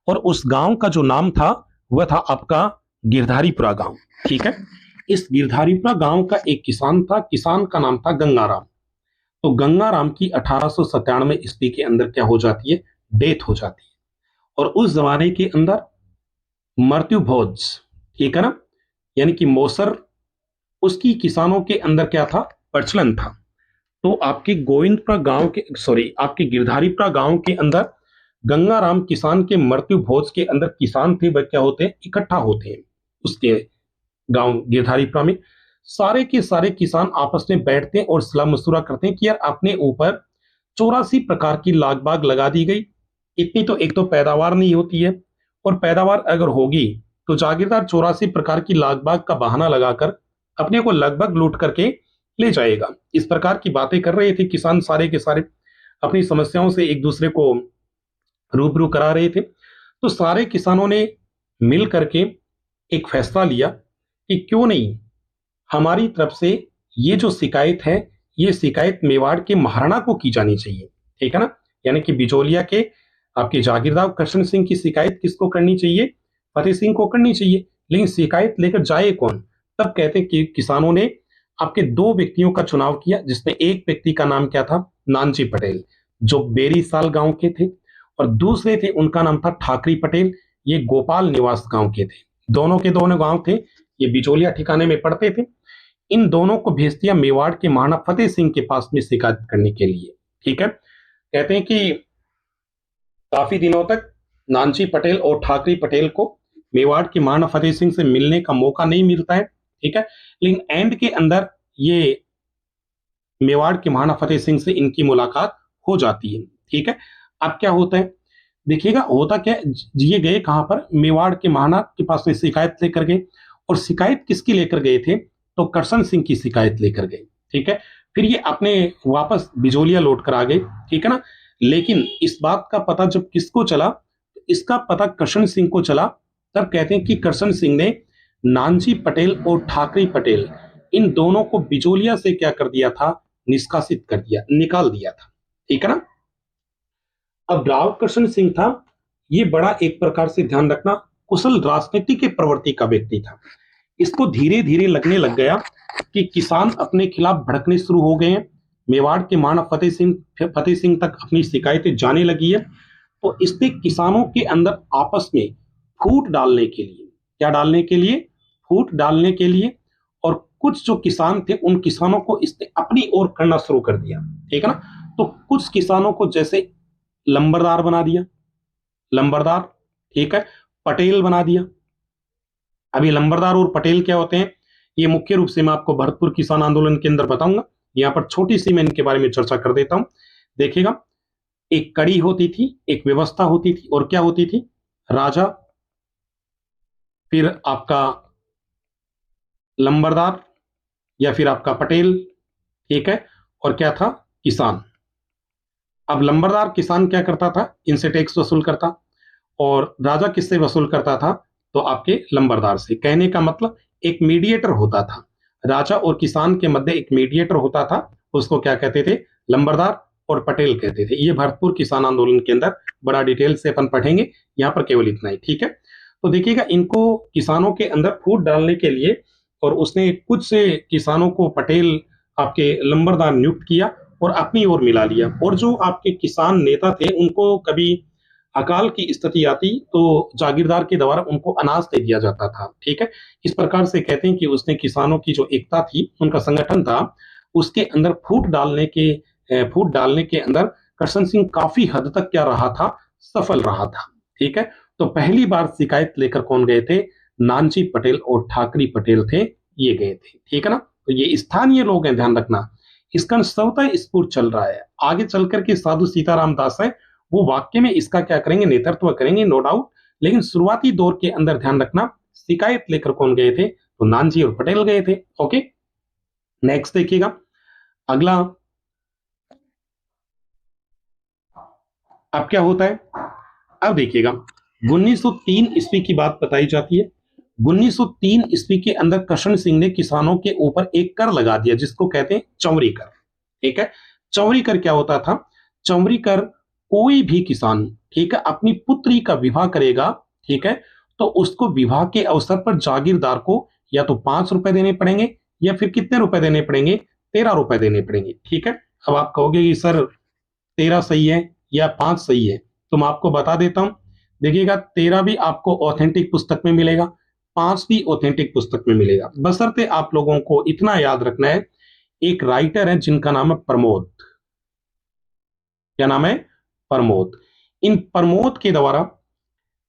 और उस गांव का जो नाम था वह था आपका गिरधारीपुरा गांव, ठीक है। इस गिरधारीपुरा गांव का एक किसान था, किसान का नाम था गंगाराम। तो गंगाराम की 1897 ईस्वी के अंदर क्या हो जाती है, डेथ हो जाती है। और उस जमाने के अंदर मृत्यु भोज, ठीक है ना, यानी कि मौसर, उसकी किसानों के अंदर क्या था, प्रचलन था। तो आपके गोविंदपुरा गांव के, सॉरी, आपके गिरधारीपुरा गांव के अंदर गंगाराम किसान के मृत्यु भोज के अंदर किसान थे, वह क्या होते हैं, इकट्ठा होते हैं उसके गांव गिरधारीपुरा में। सारे के सारे किसान आपस में बैठते हैं और सलाह मशुरा करते हैं कि यार अपने ऊपर 84 प्रकार की लाग बाग लगा दी गई, इतनी तो एक तो पैदावार नहीं होती है, और पैदावार अगर होगी तो जागीरदार 84 प्रकार की लाग बाग का बहाना लगाकर अपने को लगभग लूट करके ले जाएगा। इस प्रकार की बातें कर रहे थे किसान, सारे के सारे अपनी समस्याओं से एक दूसरे को रूबरू करा रहे थे। तो सारे किसानों ने मिल करके एक फैसला लिया कि क्यों नहीं हमारी तरफ से ये जो शिकायत है, ये शिकायत मेवाड़ के महाराणा को की जानी चाहिए, ठीक है ना। यानी कि बिचौलिया के आपके जागीरदार कृष्ण सिंह की शिकायत किसको करनी चाहिए, फतेह सिंह को करनी चाहिए। लेकिन शिकायत लेकर जाए कौन, तब कहते कि किसानों ने आपके दो व्यक्तियों का चुनाव किया, जिसमें एक व्यक्ति का नाम क्या था, नानजी पटेल, जो बेरीसाल गांव के थे, और दूसरे थे उनका नाम था ठाकरे पटेल, ये गोपाल निवास गांव के थे। दोनों के दोनों गांव थे, ये बिचौलिया ठिकाने में पड़ते थे। इन दोनों को भेज दिया मेवाड़ के महाराणा फतेह सिंह के पास में शिकायत करने के लिए, ठीक है। कहते हैं कि काफी दिनों तक नानजी पटेल और ठाकरे पटेल को मेवाड़ के महाराणा फतेह सिंह से मिलने का मौका नहीं मिलता है, ठीक है। लेकिन एंड के अंदर ये मेवाड़ के महाराणा फतेह सिंह से इनकी मुलाकात हो जाती है, ठीक है। अब क्या होता है, देखिएगा होता क्या, ये गए कहां पर, मेवाड़ के महाराणा के पास में शिकायत लेकर गए, और शिकायत किसकी लेकर गए थे, तो कृष्ण सिंह की शिकायत लेकर गए, ठीक है। फिर ये अपने वापस बिचौलिया लौट कर आ गए, ठीक है ना। लेकिन इस बात का पता जब किसको चला, इसका पता कृष्ण सिंह को चला। तब कहते हैं कि कृष्ण सिंह ने नानजी पटेल और ठाकरे पटेल, इन दोनों को बिचौलिया से क्या कर दिया था, निष्कासित कर दिया, निकाल दिया था, ठीक है ना। अब राव कृष्ण सिंह था, ये बड़ा एक प्रकार से ध्यान रखना कुशल राजनीति के प्रवृत्ति का व्यक्ति था। इसको धीरे धीरे लगने लग गया कि किसान अपने खिलाफ भड़कने शुरू हो गए हैं, मेवाड़ के महाराणा फतेह सिंह तक अपनी शिकायतें जाने लगी है। तो इससे किसानों के अंदर आपस में फूट डालने के लिए, क्या डालने के लिए, फूट डालने के लिए, और कुछ जो किसान थे उन किसानों को इसने अपनी ओर करना शुरू कर दिया, ठीक है ना। तो कुछ किसानों को जैसे लंबरदार बना दिया, लंबरदार, ठीक है, पटेल बना दिया। अभी लंबरदार और पटेल क्या होते हैं, ये मुख्य रूप से मैं आपको भरतपुर किसान आंदोलन के अंदर बताऊंगा। यहां पर छोटी सी मैं इनके बारे में चर्चा कर देता हूं। देखिएगा, एक कड़ी होती थी, एक व्यवस्था होती थी, और क्या होती थी, राजा, फिर आपका लंबरदार, या फिर आपका पटेल, ठीक है, और क्या था, किसान। अब लंबरदार किसान क्या करता था, इनसे टैक्स वसूल करता, और राजा किससे वसूल करता था, तो आपके लंबरदार से। कहने का मतलब एक मीडिएटर होता था, राजा और किसान के मध्य एक मीडिएटर होता था, उसको क्या कहते थे? लंबरदार और पटेल कहते थे। ये भरतपुर किसान आंदोलन के अंदर बड़ा डिटेल से अपन पढ़ेंगे, यहाँ पर केवल इतना ही, ठीक है। तो देखिएगा, इनको किसानों के अंदर फूट डालने के लिए और उसने कुछ से किसानों को पटेल आपके लंबरदार नियुक्त किया और अपनी ओर मिला लिया। और जो आपके किसान नेता थे उनको कभी अकाल की स्थिति आती तो जागीरदार के द्वारा उनको अनाज दे दिया जाता था, ठीक है। इस प्रकार से कहते हैं कि उसने किसानों की जो एकता थी, उनका संगठन था, उसके अंदर फूट डालने के अंदर करशन सिंह काफी हद तक क्या रहा था? सफल रहा था, ठीक है। तो पहली बार शिकायत लेकर कौन गए थे? नानजी पटेल और ठाकरी पटेल थे, ये गए थे, ठीक है ना। तो ये स्थानीय लोग हैं, ध्यान रखना। इसका स्वतः स्फूर्त चल रहा है। आगे चल करके साधु सीताराम दास है, वो वाक्य में इसका क्या करेंगे? नेतृत्व करेंगे, नो डाउट। लेकिन शुरुआती दौर के अंदर ध्यान रखना, शिकायत लेकर कौन गए थे? तो नानजी और पटेल गए थे, ओके। नेक्स्ट देखिएगा, अगला अब क्या होता है? अब देखिएगा, 1903 ईस्वी की बात बताई जाती है। 1903 ईस्वी के अंदर करशन सिंह ने किसानों के ऊपर एक कर लगा दिया, जिसको कहते हैं चौरी कर, ठीक है। चौरी कर क्या होता था? चौरी कर, कोई भी किसान, ठीक है, अपनी पुत्री का विवाह करेगा, ठीक है, तो उसको विवाह के अवसर पर जागीरदार को या तो 5 रुपए देने पड़ेंगे या फिर कितने रुपए देने पड़ेंगे? 13 रुपए देने पड़ेंगे, ठीक है। अब आप कहोगे कि सर 13 सही है या 5 सही है, तो मैं आपको बता देता हूं। देखिएगा, 13 भी आपको ऑथेंटिक पुस्तक में मिलेगा, 5 भी ऑथेंटिक पुस्तक में मिलेगा, बशर्ते आप लोगों को इतना याद रखना है, एक राइटर है जिनका नाम है प्रमोद। क्या नाम है? प्रमोद। इन प्रमोद के द्वारा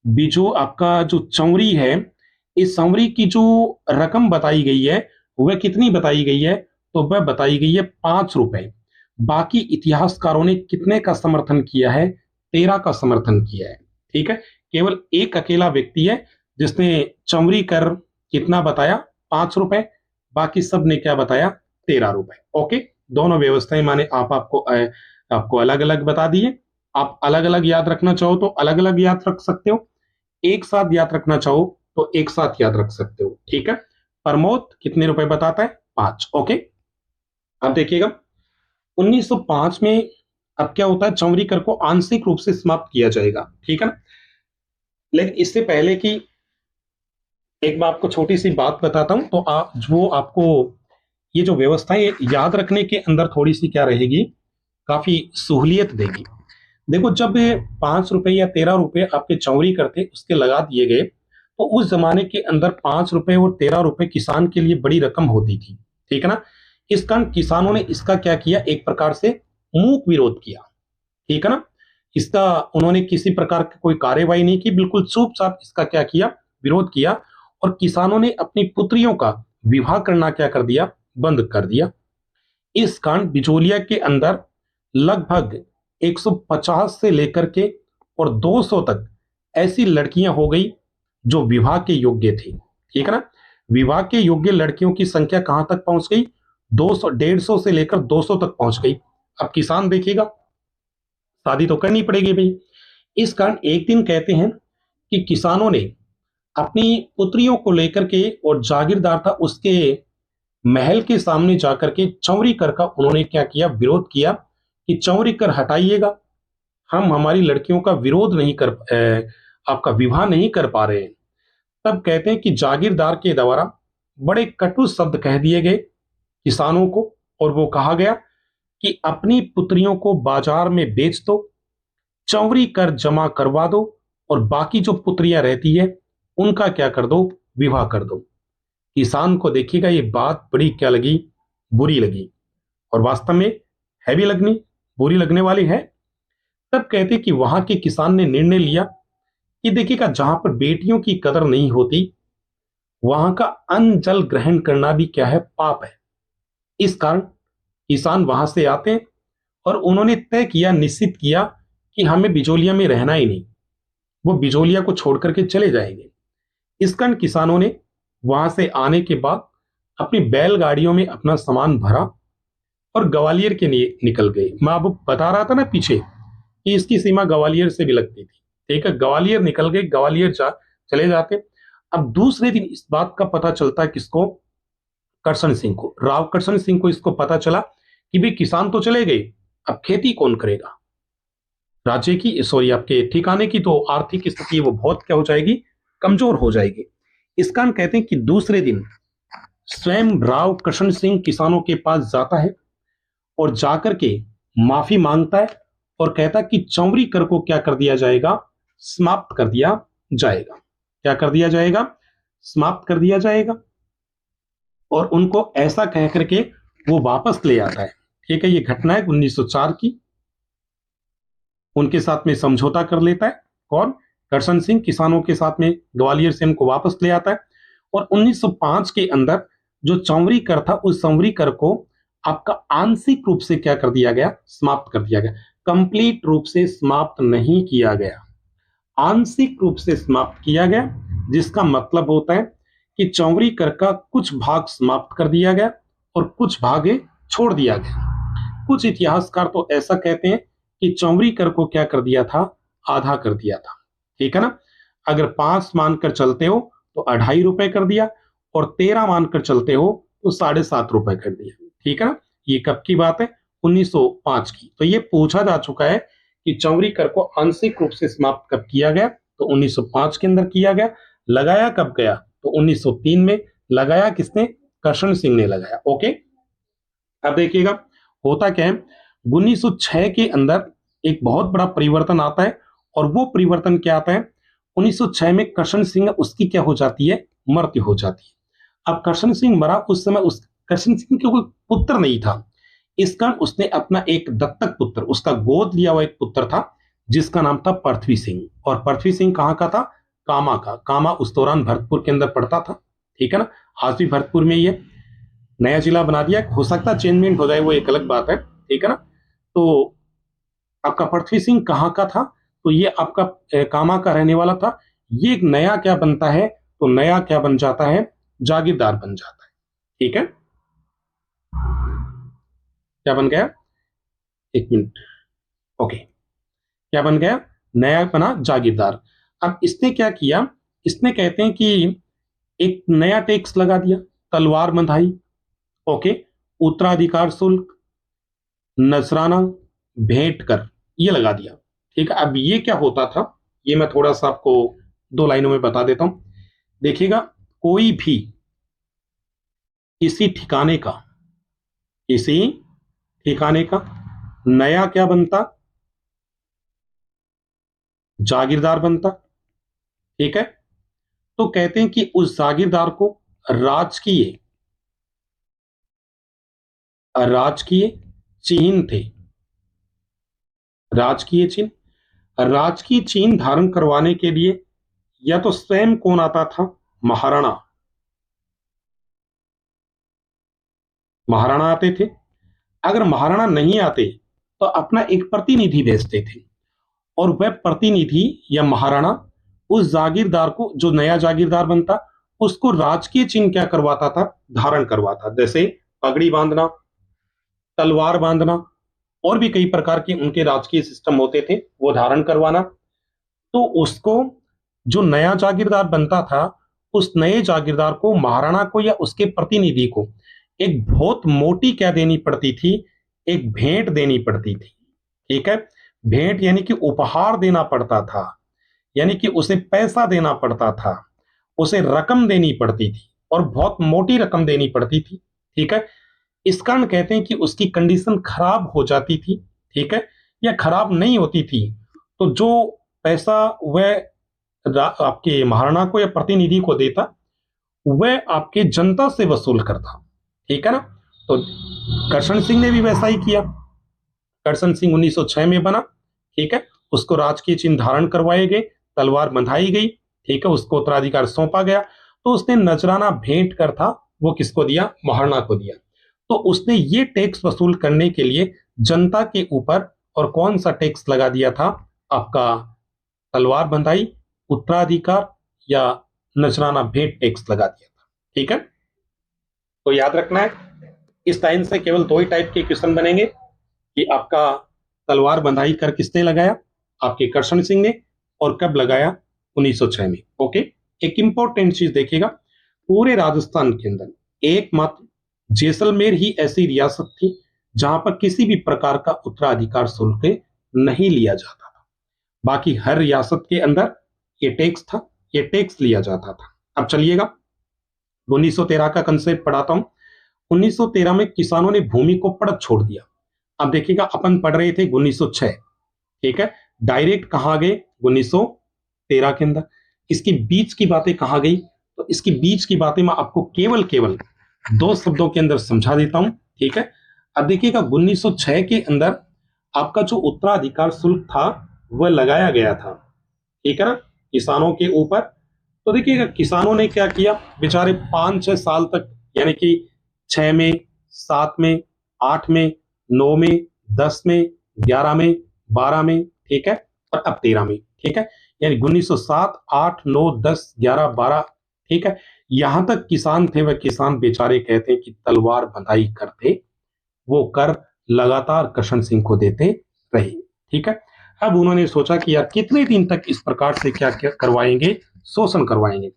भी जो आपका जो चौरी है, इस चौरी की जो रकम बताई गई है वह कितनी बताई गई है? तो वह बताई गई है 5 रुपए। बाकी इतिहासकारों ने कितने का समर्थन किया है? 13 का समर्थन किया है, ठीक है। केवल एक अकेला व्यक्ति है जिसने चौरी कर कितना बताया? 5 रुपए। बाकी सब ने क्या बताया? 13 रुपए, ओके। दोनों व्यवस्थाएं माने आपको अलग अलग बता दिए। आप अलग अलग याद रखना चाहो तो अलग अलग याद रख सकते हो, एक साथ याद रखना चाहो तो एक साथ याद रख सकते हो, ठीक है। प्रमोद कितने रुपए बताता है? 5, ओके। अब देखिएगा, 1905 में अब क्या होता है? चौरी कर को आंशिक रूप से समाप्त किया जाएगा, ठीक है ना। लेकिन इससे पहले की एक मैं आपको छोटी सी बात बताता हूं, तो जो आपको ये जो व्यवस्था है याद रखने के अंदर थोड़ी सी क्या रहेगी? काफी सहूलियत देगी। देखो, जब 5 रुपए या 13 रुपए आपके चौरी करते उसके लगा दिए गए, तो उस जमाने के अंदर 5 रुपए और 13 रुपए किसान के लिए बड़ी रकम होती थी, ठीक है ना। इस कारण किसानों ने इसका क्या किया? एक प्रकार से मूक विरोध किया, ठीक है ना। इसका उन्होंने किसी प्रकार की कोई कार्यवाही नहीं की, बिल्कुल चुपचाप इसका क्या किया? विरोध किया। और किसानों ने अपनी पुत्रियों का विवाह करना क्या कर दिया? बंद कर दिया। इस कारण बिचौलिया के अंदर लगभग 150 से लेकर के और 200 तक ऐसी लड़कियां हो गई जो विवाह के योग्य थी, ठीक है ना। विवाह के योग्य लड़कियों की संख्या कहां तक पहुंच गई? 200, 150 से लेकर 200 तक पहुंच गई। अब किसान देखिएगा, शादी तो करनी पड़ेगी भाई। इस कारण एक दिन कहते हैं कि किसानों ने अपनी पुत्रियों को लेकर के, और जागीरदार था, उसके महल के सामने जाकर के चौरी कर का उन्होंने क्या किया? विरोध किया कि चौरी कर हटाइएगा, हम हमारी लड़कियों का विरोध नहीं कर आपका विवाह नहीं कर पा रहे हैं। तब कहते हैं कि जागीरदार के द्वारा बड़े कटु शब्द कह दिए गए किसानों को, और वो कहा गया कि अपनी पुत्रियों को बाजार में बेच दो, चौरी कर जमा करवा दो, और बाकी जो पुत्रियां रहती है उनका क्या कर दो? विवाह कर दो। किसान को देखिएगा ये बात बड़ी क्या लगी? बुरी लगी, और वास्तव में है भी लगनी, बुरी लगने वाली है। तब कहते कि वहां के किसान ने निर्णय लिया कि देखिएगा, जहां पर बेटियों की कदर नहीं होती वहां का अन्न जल ग्रहण करना भी क्या है? पाप है। इस कारण किसान वहां से आते हैं और उन्होंने तय किया, निश्चित किया कि हमें बिचौलिया में रहना ही नहीं, वो बिचौलिया को छोड़ करके चले जाएंगे। इस कारण किसानों ने वहां से आने के बाद अपनी बैलगाड़ियों में अपना सामान भरा और ग्वालियर के लिए निकल गए। मैं अब बता रहा था ना पीछे कि इसकी सीमा ग्वालियर से भी लगती थी, ठीक है। ग्वालियर निकल गए, ग्वालियर चले जाते। अब दूसरे दिन इस बात का पता चलता है किसको, करशन सिंह को, राव करशन सिंह को इसको पता चला कि भाई किसान तो चले गए, अब खेती कौन करेगा, राज्य की सॉरी आपके ठिकाने की तो आर्थिक स्थिति वो बहुत क्या हो जाएगी, कमजोर हो जाएगी। इस कारण कहते हैं कि दूसरे दिन स्वयं राव कृष्ण सिंह किसानों के पास जाता है और जाकर के माफी मांगता है और कहता कि चौवरी कर को क्या कर दिया जाएगा, समाप्त कर दिया जाएगा। क्या कर दिया जाएगा, समाप्त कर दिया जाएगा। और उनको ऐसा कह करके वो वापस ले आता है। ठीक है, ये घटना है 1904 की। उनके साथ में समझौता कर लेता है कौन, करशन सिंह, किसानों के साथ में ग्वालियर से उनको वापस ले आता है। और 1905 के अंदर जो चौवरी कर था, उस चौवरी कर को आपका आंशिक रूप से क्या कर दिया गया, समाप्त कर दिया गया। कंप्लीट रूप से समाप्त नहीं किया गया, आंशिक रूप से समाप्त किया गया, जिसका मतलब होता है कि चौवरी कर का कुछ भाग समाप्त कर दिया गया और कुछ भाग छोड़ दिया गया। कुछ इतिहासकार तो ऐसा कहते हैं कि चौवरी कर को क्या कर दिया था, आधा कर दिया था। ठीक है ना, अगर 5 मानकर चलते हो तो 2.5 रुपए कर दिया और 13 मानकर चलते हो तो 7.5 रुपए कर दिया। ठीक है ना, ये कब की बात है, 1905 की। तो ये पूछा जा चुका है कि चौवरी कर को आंशिक रूप से समाप्त कब किया गया, तो 1905 के अंदर किया गया। लगाया कब गया, तो 1903 में लगाया। किसने, करशन सिंह ने लगाया। ओके, अब देखिएगा होता क्या है, 1906 के अंदर एक बहुत बड़ा परिवर्तन आता है। और वो परिवर्तन क्या आता है, 1906 में करशन सिंह उसकी क्या हो जाती है, मृत्यु हो जाती है। अब करशन सिंह मरा, उस समय उस करशन सिंह के कोई पुत्र नहीं था। इस कारण उसने अपना एक दत्तक पुत्र, उसका गोद लिया हुआ एक पुत्र था जिसका नाम था पृथ्वी सिंह। और पृथ्वी सिंह कहाँ का था, कामा का। कामा उस दौरान भरतपुर के अंदर पड़ता था। ठीक है ना, आज भी भरतपुर में ही है, नया जिला बना दिया, हो सकता है चेंजमेंट हो जाए, वो एक अलग बात है। ठीक है ना, तो आपका पृथ्वी सिंह कहाँ का था, तो ये आपका कामा का रहने वाला था। ये एक नया क्या बनता है, तो नया क्या बन जाता है, जागीरदार बन जाता है। ठीक है, क्या बन गया, एक मिनट, ओके, क्या बन गया, नया बना जागीरदार। अब इसने क्या किया, इसने कहते हैं कि एक नया टैक्स लगा दिया, तलवार बंधाई। ओके, उत्तराधिकार शुल्क, नजराना, भेंट कर, ये लगा दिया। ठीक है, अब ये क्या होता था, ये मैं थोड़ा सा आपको 2 लाइनों में बता देता हूं। देखिएगा, कोई भी किसी ठिकाने का, किसी ठिकाने का नया क्या बनता, जागीरदार बनता। ठीक है, तो कहते हैं कि उस जागीरदार को राजकीय राजकीय चिन्ह थे, राजकीय चिन्ह, राजकीय चिन्ह धारण करवाने के लिए या तो स्वयं कौन आता था, महाराणा, महाराणा आते थे। अगर महाराणा नहीं आते तो अपना एक प्रतिनिधि भेजते थे और वह प्रतिनिधि या महाराणा उस जागीरदार को, जो नया जागीरदार बनता, उसको राजकीय चिन्ह क्या करवाता था, धारण करवाता। जैसे पगड़ी बांधना, तलवार बांधना, और भी कई प्रकार के उनके राजकीय सिस्टम होते थे, वो धारण करवाना। तो उसको, जो नया जागीरदार बनता था, उस नए जागीरदार को, महाराणा को या उसके प्रतिनिधि को एक बहुत मोटी क्या देनी पड़ती थी, एक भेंट देनी पड़ती थी। ठीक है, भेंट यानी कि उपहार देना पड़ता था, यानी कि उसे पैसा देना पड़ता था, उसे रकम देनी पड़ती थी और बहुत मोटी रकम देनी पड़ती थी। ठीक है, इस कारण कहते हैं कि उसकी कंडीशन खराब हो जाती थी। ठीक है, या खराब नहीं होती थी, तो जो पैसा वह आपके महाराणा को या प्रतिनिधि को देता, वह आपके जनता से वसूल करता। ठीक है ना, तो करशन सिंह ने भी वैसा ही किया। करशन सिंह 1906 में बना। ठीक है, उसको राजकीय चिन्ह धारण करवाए गए, तलवार बंधाई गई। ठीक है, उसको उत्तराधिकार सौंपा गया। तो उसने नजराना भेंट कर था, वो किसको दिया, महाराणा को दिया। तो उसने ये टैक्स वसूल करने के लिए जनता के ऊपर और कौन सा टैक्स लगा दिया था, आपका तलवार बंधाई, उत्तराधिकार या नजराना भेंट टैक्स लगा दिया था। ठीक है, तो याद रखना है, इस लाइन से केवल 2 ही टाइप के क्वेश्चन बनेंगे कि आपका तलवार बंधाई कर किसने लगाया, आपके करशन सिंह ने, और कब लगाया, 1906 में। ओके, एक इंपॉर्टेंट चीज देखिएगा, पूरे राजस्थान के अंदर एकमात्र जैसलमेर ही ऐसी रियासत थी जहां पर किसी भी प्रकार का उत्तराधिकार शुल्क नहीं लिया जाता था। बाकी हर रियासत के अंदर ये टैक्स था, ये टैक्स लिया जाता था। अब चलिएगा 1913 का कंसेप्ट पढ़ाता हूं। 1913 में किसानों ने भूमि को पड़त छोड़ दिया। अब देखिएगा अपन पढ़ रहे थे 1906, ठीक है, डायरेक्ट कहा गए 1913 के अंदर। इसकी बीच की बातें कहा गई, तो इसकी बीच की बातें मैं आपको केवल केवल दो शब्दों के अंदर समझा देता हूं, ठीक है। अब देखिएगा 1906 के अंदर आपका जो उत्तराधिकार शुल्क था वह लगाया गया था, ठीक है ना, किसानों के ऊपर। तो देखिएगा किसानों ने क्या किया, बेचारे 5-6 साल तक, यानी कि 6 में, 7 में, 8 में, 9 में, 10 में, 11 में, 12 में, ठीक है, और अब 13 में, ठीक है, यानी 1907, 8, 9, 10, 11, 12, ठीक है, यहां तक किसान थे वह किसान बेचारे कहते हैं कि तलवार बंधाई करते, वो कर लगातार करशन सिंह को देते रहे, ठीक है। अब उन्होंने सोचा कि यार कितने दिन तक इस प्रकार से क्या क्या करवाएंगे, शोषण करवाएंगे।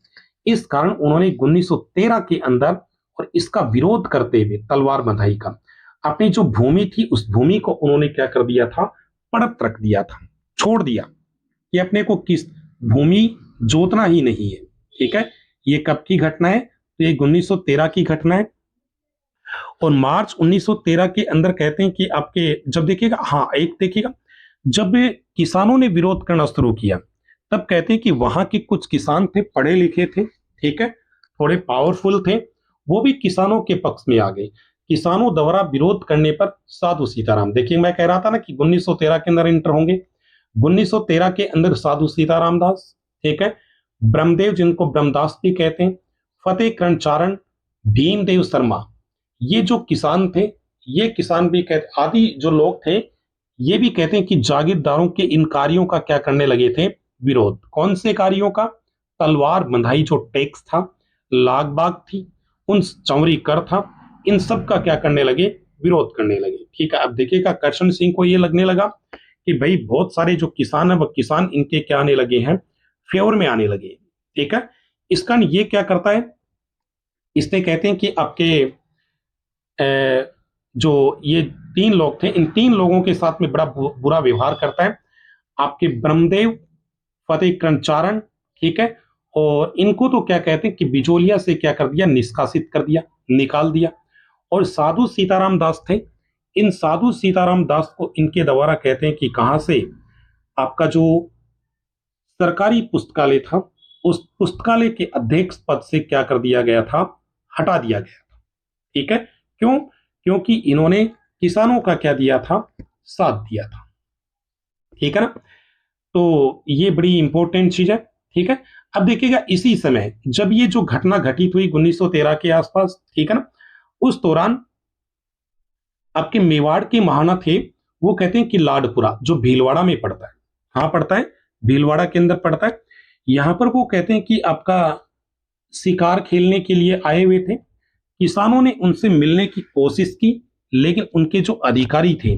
इस कारण उन्होंने 1913 के अंदर और इसका विरोध करते हुए तलवार बंधाई का अपनी जो भूमि थी उस भूमि को उन्होंने क्या कर दिया था, पड़त रख दिया था, छोड़ दिया कि अपने को किस भूमि जोतना ही नहीं है, ठीक है। ये कब की घटना है, तो ये 1913 की घटना है। और मार्च 1913 के अंदर कहते हैं कि आपके जब देखिएगा, हाँ एक देखिएगा, जब किसानों ने विरोध करना शुरू किया तब कहते हैं कि वहां के कुछ किसान थे, पढ़े लिखे थे, ठीक है, थोड़े पावरफुल थे, वो भी किसानों के पक्ष में आ गए। किसानों द्वारा विरोध करने पर साधु सीताराम, देखिए मैं कह रहा था ना कि 1913 के अंदर इंटर होंगे, 1913 के अंदर साधु सीताराम दास, ठीक है, ब्रह्मदेव जिनको ब्रह्मदास भी कहते हैं, फतेह कर्णचारण, भीमदेव शर्मा, ये जो किसान थे, ये किसान भी कहते, आदि जो लोग थे ये भी कहते हैं कि जागीरदारों के इन कार्यों का क्या करने लगे थे, विरोध। कौन से कार्यों का, तलवार बंधाई जो टैक्स था, लाग बाग थी, उन चौरी कर था, इन सब का क्या करने लगे, विरोध करने लगे, ठीक है। अब देखिएगा करशन सिंह को ये लगने लगा कि भाई बहुत सारे जो किसान है वह किसान इनके क्या आने लगे हैं, फेवर में आने लगे, ठीक है। इस कारण ये क्या करता है, इसने कहते हैं कि आपके जो ये 3 लोग थे, इन 3 लोगों के साथ में बड़ा बुरा व्यवहार करता है, आपके ब्रह्मदेव, फतेह कर्णचारण, ठीक है, और इनको तो क्या कहते हैं कि बिचौलिया से क्या कर दिया, निष्कासित कर दिया, निकाल दिया। और साधु सीताराम दास थे, इन साधु सीताराम दास को इनके द्वारा कहते हैं कि कहां से, आपका जो सरकारी पुस्तकालय था उस पुस्तकालय के अध्यक्ष पद से क्या कर दिया गया था, हटा दिया गया था, ठीक है। क्यों, क्योंकि इन्होंने किसानों का क्या दिया था, साथ दिया था, ठीक है ना। तो ये बड़ी इंपॉर्टेंट चीज है, ठीक है। अब देखिएगा इसी समय जब ये जो घटना घटित हुई 1913 के आसपास, ठीक है ना, उस दौरान आपके मेवाड़ के महाना थे, वो कहते हैं कि लाडपुरा जो भीलवाड़ा में पड़ता है, कहां पड़ता है, भीलवाड़ा के अंदर पड़ता है। यहां पर वो कहते हैं कि आपका शिकार खेलने के लिए आए हुए थे, किसानों ने उनसे मिलने की कोशिश की, लेकिन उनके जो अधिकारी थे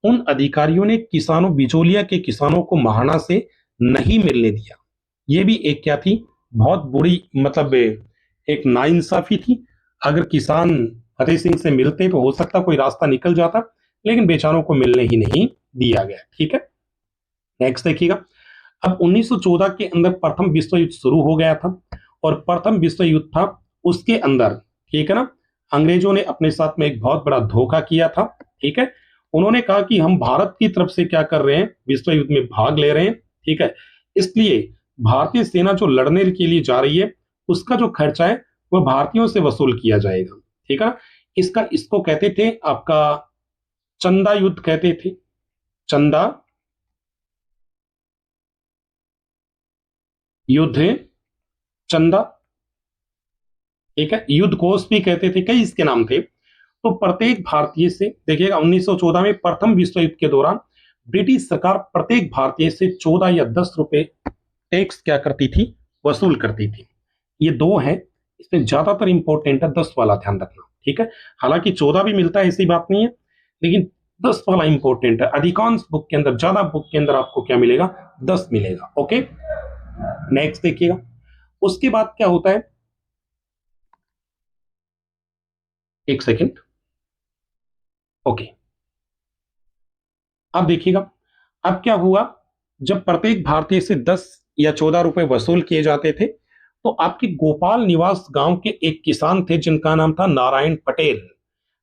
उन अधिकारियों ने किसानों, बिचौलिया के किसानों को महाना से नहीं मिलने दिया। ये भी एक क्या थी, बहुत बुरी, मतलब एक नाइंसाफी थी। अगर किसान फतेह सिंह से मिलते तो हो सकता कोई रास्ता निकल जाता, लेकिन बेचारों को मिलने ही नहीं दिया गया, ठीक है। नेक्स्ट देखिएगा, अब 1914 के अंदर प्रथम विश्व युद्ध शुरू हो गया था, और प्रथम विश्व युद्ध था उसके अंदर, ठीक है ना, अंग्रेजों ने अपने साथ में एक बहुत बड़ा धोखा किया था, ठीक है। उन्होंने कहा कि हम भारत की तरफ से क्या कर रहे हैं, विश्व युद्ध में भाग ले रहे हैं, ठीक है, इसलिए भारतीय सेना जो लड़ने के लिए जा रही है उसका जो खर्चा है वह भारतीयों से वसूल किया जाएगा, ठीक है। इसको कहते थे आपका चंदा युद्ध, कहते थे चंदा युद्ध, चंदा, ठीक है, युद्ध कोष भी कहते थे, कई इसके नाम थे। तो प्रत्येक भारतीय से देखिएगा 1914 में प्रथम विश्व युद्ध के दौरान ब्रिटिश सरकार प्रत्येक भारतीय से 14 या 10 रुपए टैक्स क्या करती थी, वसूल करती थी। ये दो है, इसमें ज्यादातर इंपॉर्टेंट है 10 वाला, ध्यान रखना, ठीक है। हालांकि 14 भी मिलता है, ऐसी बात नहीं है, लेकिन 10 वाला इंपॉर्टेंट है। अधिकांश बुक के अंदर, ज्यादा बुक के अंदर आपको क्या मिलेगा, 10 मिलेगा, ओके। नेक्स्ट देखिएगा, उसके बाद क्या होता है, एक सेकेंड, ओके, अब देखिएगा, अब क्या हुआ, जब प्रत्येक भारतीय से 10 या 14 रुपए वसूल किए जाते थे, तो आपके गोपाल निवास गांव के एक किसान थे जिनका नाम था नारायण पटेल।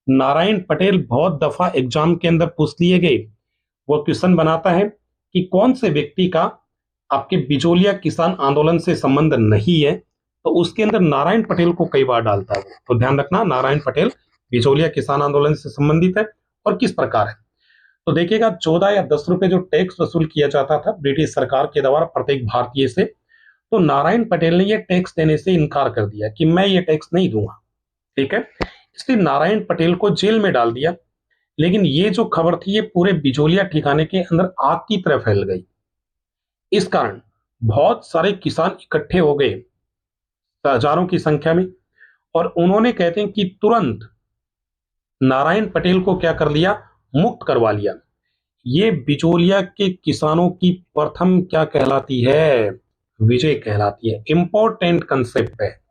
नारायण पटेल बहुत दफा एग्जाम के अंदर पूछ लिए गए। वो क्वेश्चन बनाता है कि कौन से व्यक्ति का आपके बिचौलिया किसान आंदोलन से संबंध नहीं है, तो उसके अंदर नारायण पटेल को कई बार डालता है। तो ध्यान रखना, नारायण पटेल बिचौलिया किसान आंदोलन से संबंधित है और किस प्रकार है। तो देखिएगा, 14 या 10 रुपए जो टैक्स वसूल किया जाता था ब्रिटिश सरकार के द्वारा प्रत्येक भारतीय से, तो नारायण पटेल ने यह टैक्स देने से इनकार कर दिया कि मैं ये टैक्स नहीं दूंगा, ठीक है। इसलिए नारायण पटेल को जेल में डाल दिया। लेकिन ये जो खबर थी ये पूरे बिचौलिया ठिकाने के अंदर आग की तरह फैल गई। इस कारण बहुत सारे किसान इकट्ठे हो गए हजारों की संख्या में, और उन्होंने कहते हैं कि तुरंत नारायण पटेल को क्या कर लिया, मुक्त करवा लिया। ये बिचौलिया के किसानों की प्रथम क्या कहलाती है, विजय कहलाती है। इंपॉर्टेंट कंसेप्ट है,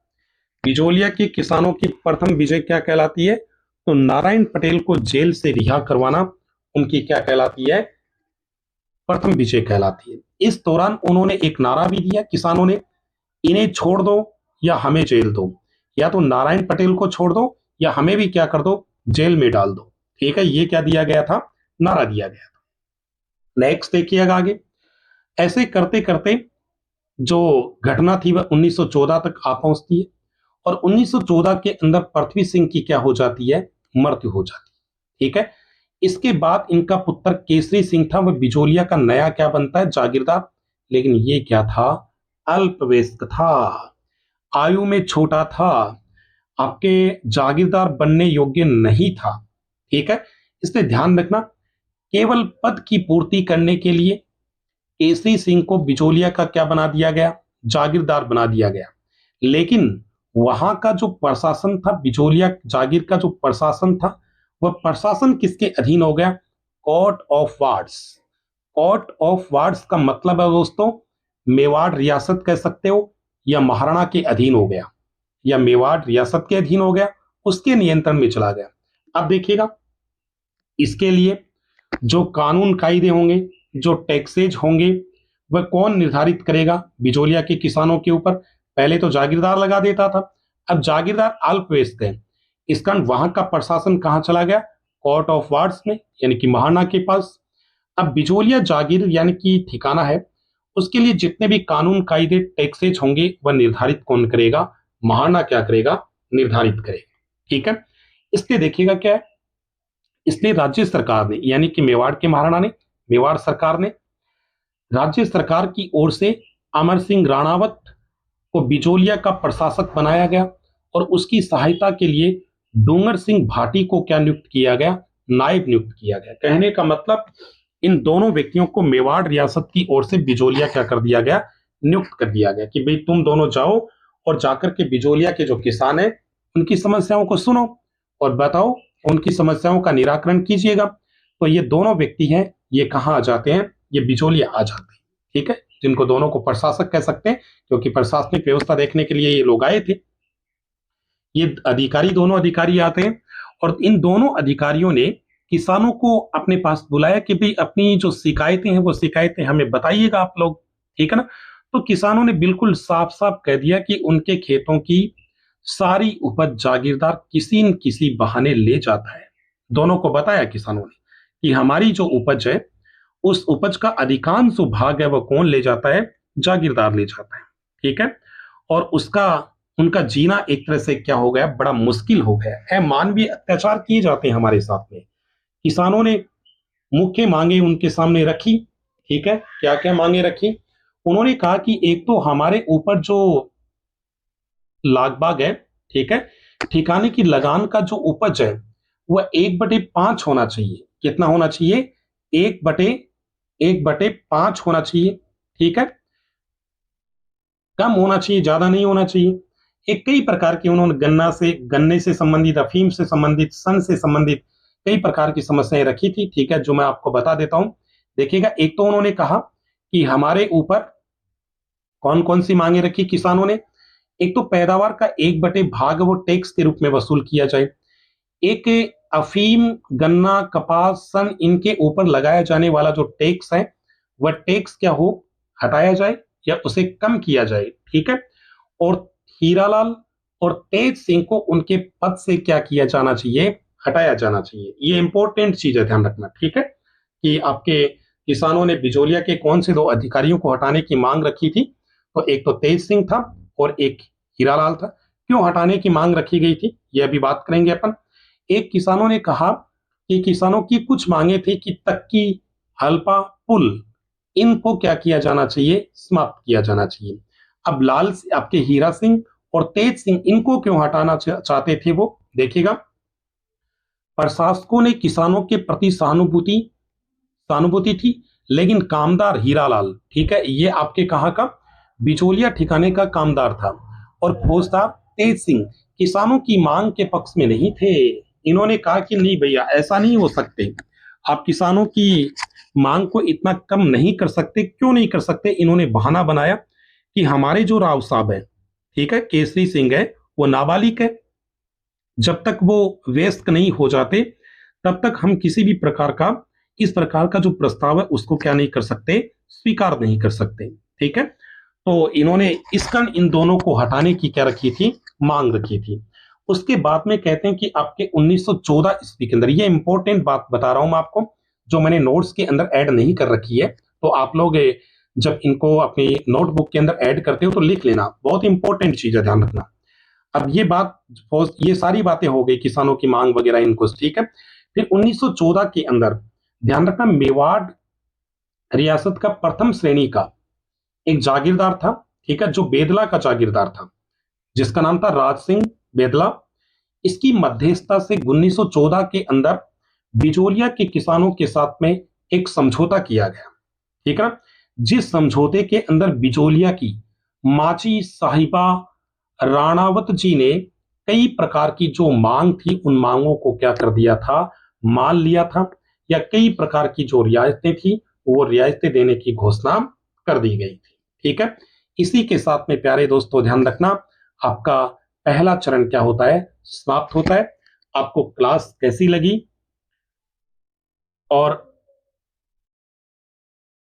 बिचौलिया के किसानों की प्रथम विजय क्या कहलाती है, तो नारायण पटेल को जेल से रिहा करवाना उनकी क्या कहलाती है, प्रथम विजय कहलाती है। इस दौरान उन्होंने एक नारा भी दिया किसानों ने, इन्हें छोड़ दो या हमें जेल दो, या तो नारायण पटेल को छोड़ दो या हमें भी क्या कर दो, जेल में डाल दो, ठीक है। ये क्या दिया गया था, नारा दिया गया था। नेक्स्ट देखिएगा आगे, ऐसे करते करते जो घटना थी वह 1914 तक आ पहुंचती है, और 1914 के अंदर पृथ्वी सिंह की क्या हो जाती है, मृत्यु हो जाती है, ठीक है। इसके बाद इनका पुत्र केसरी सिंह था, वह बिचौलिया का नया क्या बनता है, जागीरदार। लेकिन ये क्या था, अल्पवयस्क था, आयु में छोटा था, आपके जागीरदार बनने योग्य नहीं था, ठीक है। इसलिए ध्यान रखना, केवल पद की पूर्ति करने के लिए केसरी सिंह को बिचौलिया का क्या बना दिया गया, जागीरदार बना दिया गया। लेकिन वहां का जो प्रशासन था, बिचौलिया जागीर का जो प्रशासन था, वह प्रशासन किसके अधीन हो गया, court of wards. Court of wards का मतलब है दोस्तों, मेवाड़ रियासत कह सकते हो, या महाराणा के अधीन हो गया, या मेवाड़ रियासत के अधीन हो गया, उसके नियंत्रण में चला गया। अब देखिएगा, इसके लिए जो कानून कायदे होंगे, जो टैक्सेज होंगे, वह कौन निर्धारित करेगा, बिचौलिया के किसानों के ऊपर। पहले तो जागीरदार लगा देता था, अब जागीरदार अल्पवयस्क है, इस कारण वहां का प्रशासन कहां चला गया, कोर्ट ऑफ वार्ड्स में, यानी कि महाराणा के पास। अब बिचौलिया जागीर यानी कि ठिकाना है, उसके लिए जितने भी कानून कायदे टैक्सेज होंगे वह निर्धारित कौन करेगा, महाराणा क्या करेगा, निर्धारित करेगा, ठीक है। इसलिए देखिएगा क्या है, इसलिए राज्य सरकार ने, यानी कि मेवाड़ के महाराणा ने, मेवाड़ सरकार ने, राज्य सरकार की ओर से अमर सिंह राणावत को बिचौलिया का प्रशासक बनाया गया, और उसकी सहायता के लिए डूंगर सिंह भाटी को क्या नियुक्त किया गया, नायब नियुक्त किया गया। कहने का मतलब, इन दोनों व्यक्तियों को मेवाड़ रियासत की ओर से बिचौलिया क्या कर दिया गया, नियुक्त कर दिया गया कि भाई तुम दोनों जाओ और जाकर के बिचौलिया के जो किसान है उनकी समस्याओं को सुनो और बताओ, उनकी समस्याओं का निराकरण कीजिएगा। तो ये दोनों व्यक्ति हैं, ये कहाँ आ जाते हैं, ये बिचौलिया आ जाते हैं, ठीक है, जिनको दोनों को प्रशासक कह सकते हैं, क्योंकि प्रशासनिक व्यवस्था देखने के लिए ये लोग आए थे। ये अधिकारी, दोनों अधिकारी आते हैं, और इन दोनों अधिकारियों ने किसानों को अपने पास बुलाया कि भाई अपनी जो शिकायतें हैं वो शिकायतें हमें बताइएगा आप लोग, ठीक है ना। तो किसानों ने बिल्कुल साफ साफ कह दिया कि उनके खेतों की सारी उपज जागीरदार किसी न किसी बहाने ले जाता है। दोनों को बताया किसानों ने कि हमारी जो उपज है, उस उपज का अधिकांश भाग है वो कौन ले जाता है, जागीरदार ले जाता है, ठीक है। और उसका, उनका जीना एक तरह से क्या हो गया, बड़ा मुश्किल हो गया है, मानवीय अत्याचार किए जाते हैं हमारे साथ में। किसानों ने मुख्य मांगे उनके सामने रखी, ठीक है। क्या क्या मांगे रखी, उन्होंने कहा कि एक तो हमारे ऊपर जो लागबाग है, ठीक है, ठिकाने की लगान का जो उपज है वह 1/5 होना चाहिए। कितना होना चाहिए, 1/5 होना चाहिए, ठीक है, कम होना चाहिए, ज्यादा नहीं होना चाहिए। एक कई प्रकार की उन्होंने गन्ने से संबंधित, अफीम से संबंधित, सन से संबंधित कई प्रकार की समस्याएं रखी थी, ठीक है, जो मैं आपको बता देता हूं। देखिएगा, एक तो उन्होंने कहा कि हमारे ऊपर कौन कौन सी मांगे रखी किसानों ने, एक तो पैदावार का 1/भाग वो टैक्स के रूप में वसूल किया जाए, एक अफीम, गन्ना, कपास, सन, इनके ऊपर लगाया जाने वाला जो टैक्स है वह टैक्स क्या हो, हटाया जाए या उसे कम किया जाए, ठीक है। और हीरालाल और तेज सिंह को उनके पद से क्या किया जाना चाहिए, हटाया जाना चाहिए। ये इंपॉर्टेंट चीज है, ध्यान रखना, ठीक है, कि आपके किसानों ने बिजोलिया के कौन से 2 अधिकारियों को हटाने की मांग रखी थी। तो एक तो तेज सिंह था और एक हीरालाल था। क्यों हटाने की मांग रखी गई थी, ये अभी बात करेंगे अपन। एक, किसानों ने कहा कि किसानों की कुछ मांगे थी कि तक्की, हल्पा, पुल, इनको क्या किया जाना चाहिए, समाप्त किया जाना चाहिए। अब आपके हीरा सिंह और तेज सिंह इनको क्यों हटाना चाहते थे, वो देखिएगा। प्रशासकों ने किसानों के प्रति सहानुभूति सहानुभूति थी, लेकिन कामदार हीरालाल, ठीक है, ये आपके कहा का बिचौलिया ठिकाने का कामदार था। और फौजदार तेज सिंह किसानों की मांग के पक्ष में नहीं थे। इन्होंने कहा कि नहीं भैया, ऐसा नहीं हो सकते, आप किसानों की मांग को इतना कम नहीं कर सकते। क्यों नहीं कर सकते, इन्होंने बहाना बनाया कि हमारे जो राव साहब है, ठीक है, केसरी सिंह है, वो नाबालिग है, जब तक वो वयस्क नहीं हो जाते तब तक हम किसी भी प्रकार का, इस प्रकार का जो प्रस्ताव है उसको क्या नहीं कर सकते, स्वीकार नहीं कर सकते, ठीक है। तो इन्होंने इस कारण इन दोनों को हटाने की क्या रखी थी, मांग रखी थी। उसके बाद में कहते हैं कि आपके 1914 ईस्वी के अंदर, ये इंपॉर्टेंट बात बता रहा हूं मैं आपको, जो मैंने नोट्स के अंदर ऐड नहीं कर रखी है, तो आप लोग जब इनको अपनी नोटबुक के अंदर ऐड करते हो तो लिख लेना, बहुत इंपॉर्टेंट चीज है, ध्यान रखना। अब ये सारी बातें हो गई किसानों की मांग वगैरह, इनको, ठीक है। फिर 1914 के अंदर ध्यान रखना, मेवाड़ रियासत का प्रथम श्रेणी का एक जागीरदार था, ठीक है, जो बेदला का जागीरदार था, जिसका नाम था राज सिंह बेदला। इसकी मध्यस्थता से 1914 के अंदर बिचौलिया के किसानों के साथ में एक समझौता किया गया, ठीक है। जिस समझौते के अंदर बिचौलिया की माची साहिबा राणावत जी ने कई प्रकार की जो मांग थी उन मांगों को क्या कर दिया था, मान लिया था, या कई प्रकार की जो रियायतें थी वो रियायतें देने की घोषणा कर दी गई थी, ठीक है। इसी के साथ में प्यारे दोस्तों ध्यान रखना, आपका पहला चरण क्या होता है, समाप्त होता है। आपको क्लास कैसी लगी और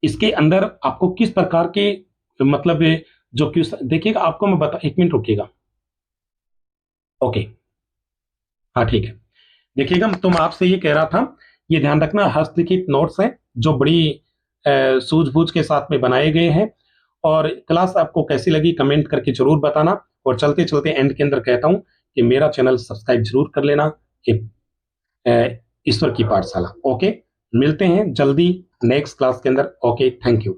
इसके अंदर आपको किस प्रकार के, मतलब जो क्वेश्चन देखिएगा, आपको मैं बता, 1 मिनट रुकिएगा, ओके, हाँ ठीक है। देखिएगा, तो मैं आपसे ये कह रहा था, ये ध्यान रखना, हस्तलिखित नोट्स हैं जो बड़ी सूझबूझ के साथ में बनाए गए हैं। और क्लास आपको कैसी लगी कमेंट करके जरूर बताना। और चलते चलते एंड के अंदर कहता हूं कि मेरा चैनल सब्सक्राइब जरूर कर लेना, ईश्वर की पाठशाला। ओके, मिलते हैं जल्दी नेक्स्ट क्लास के अंदर। Okay, thank you.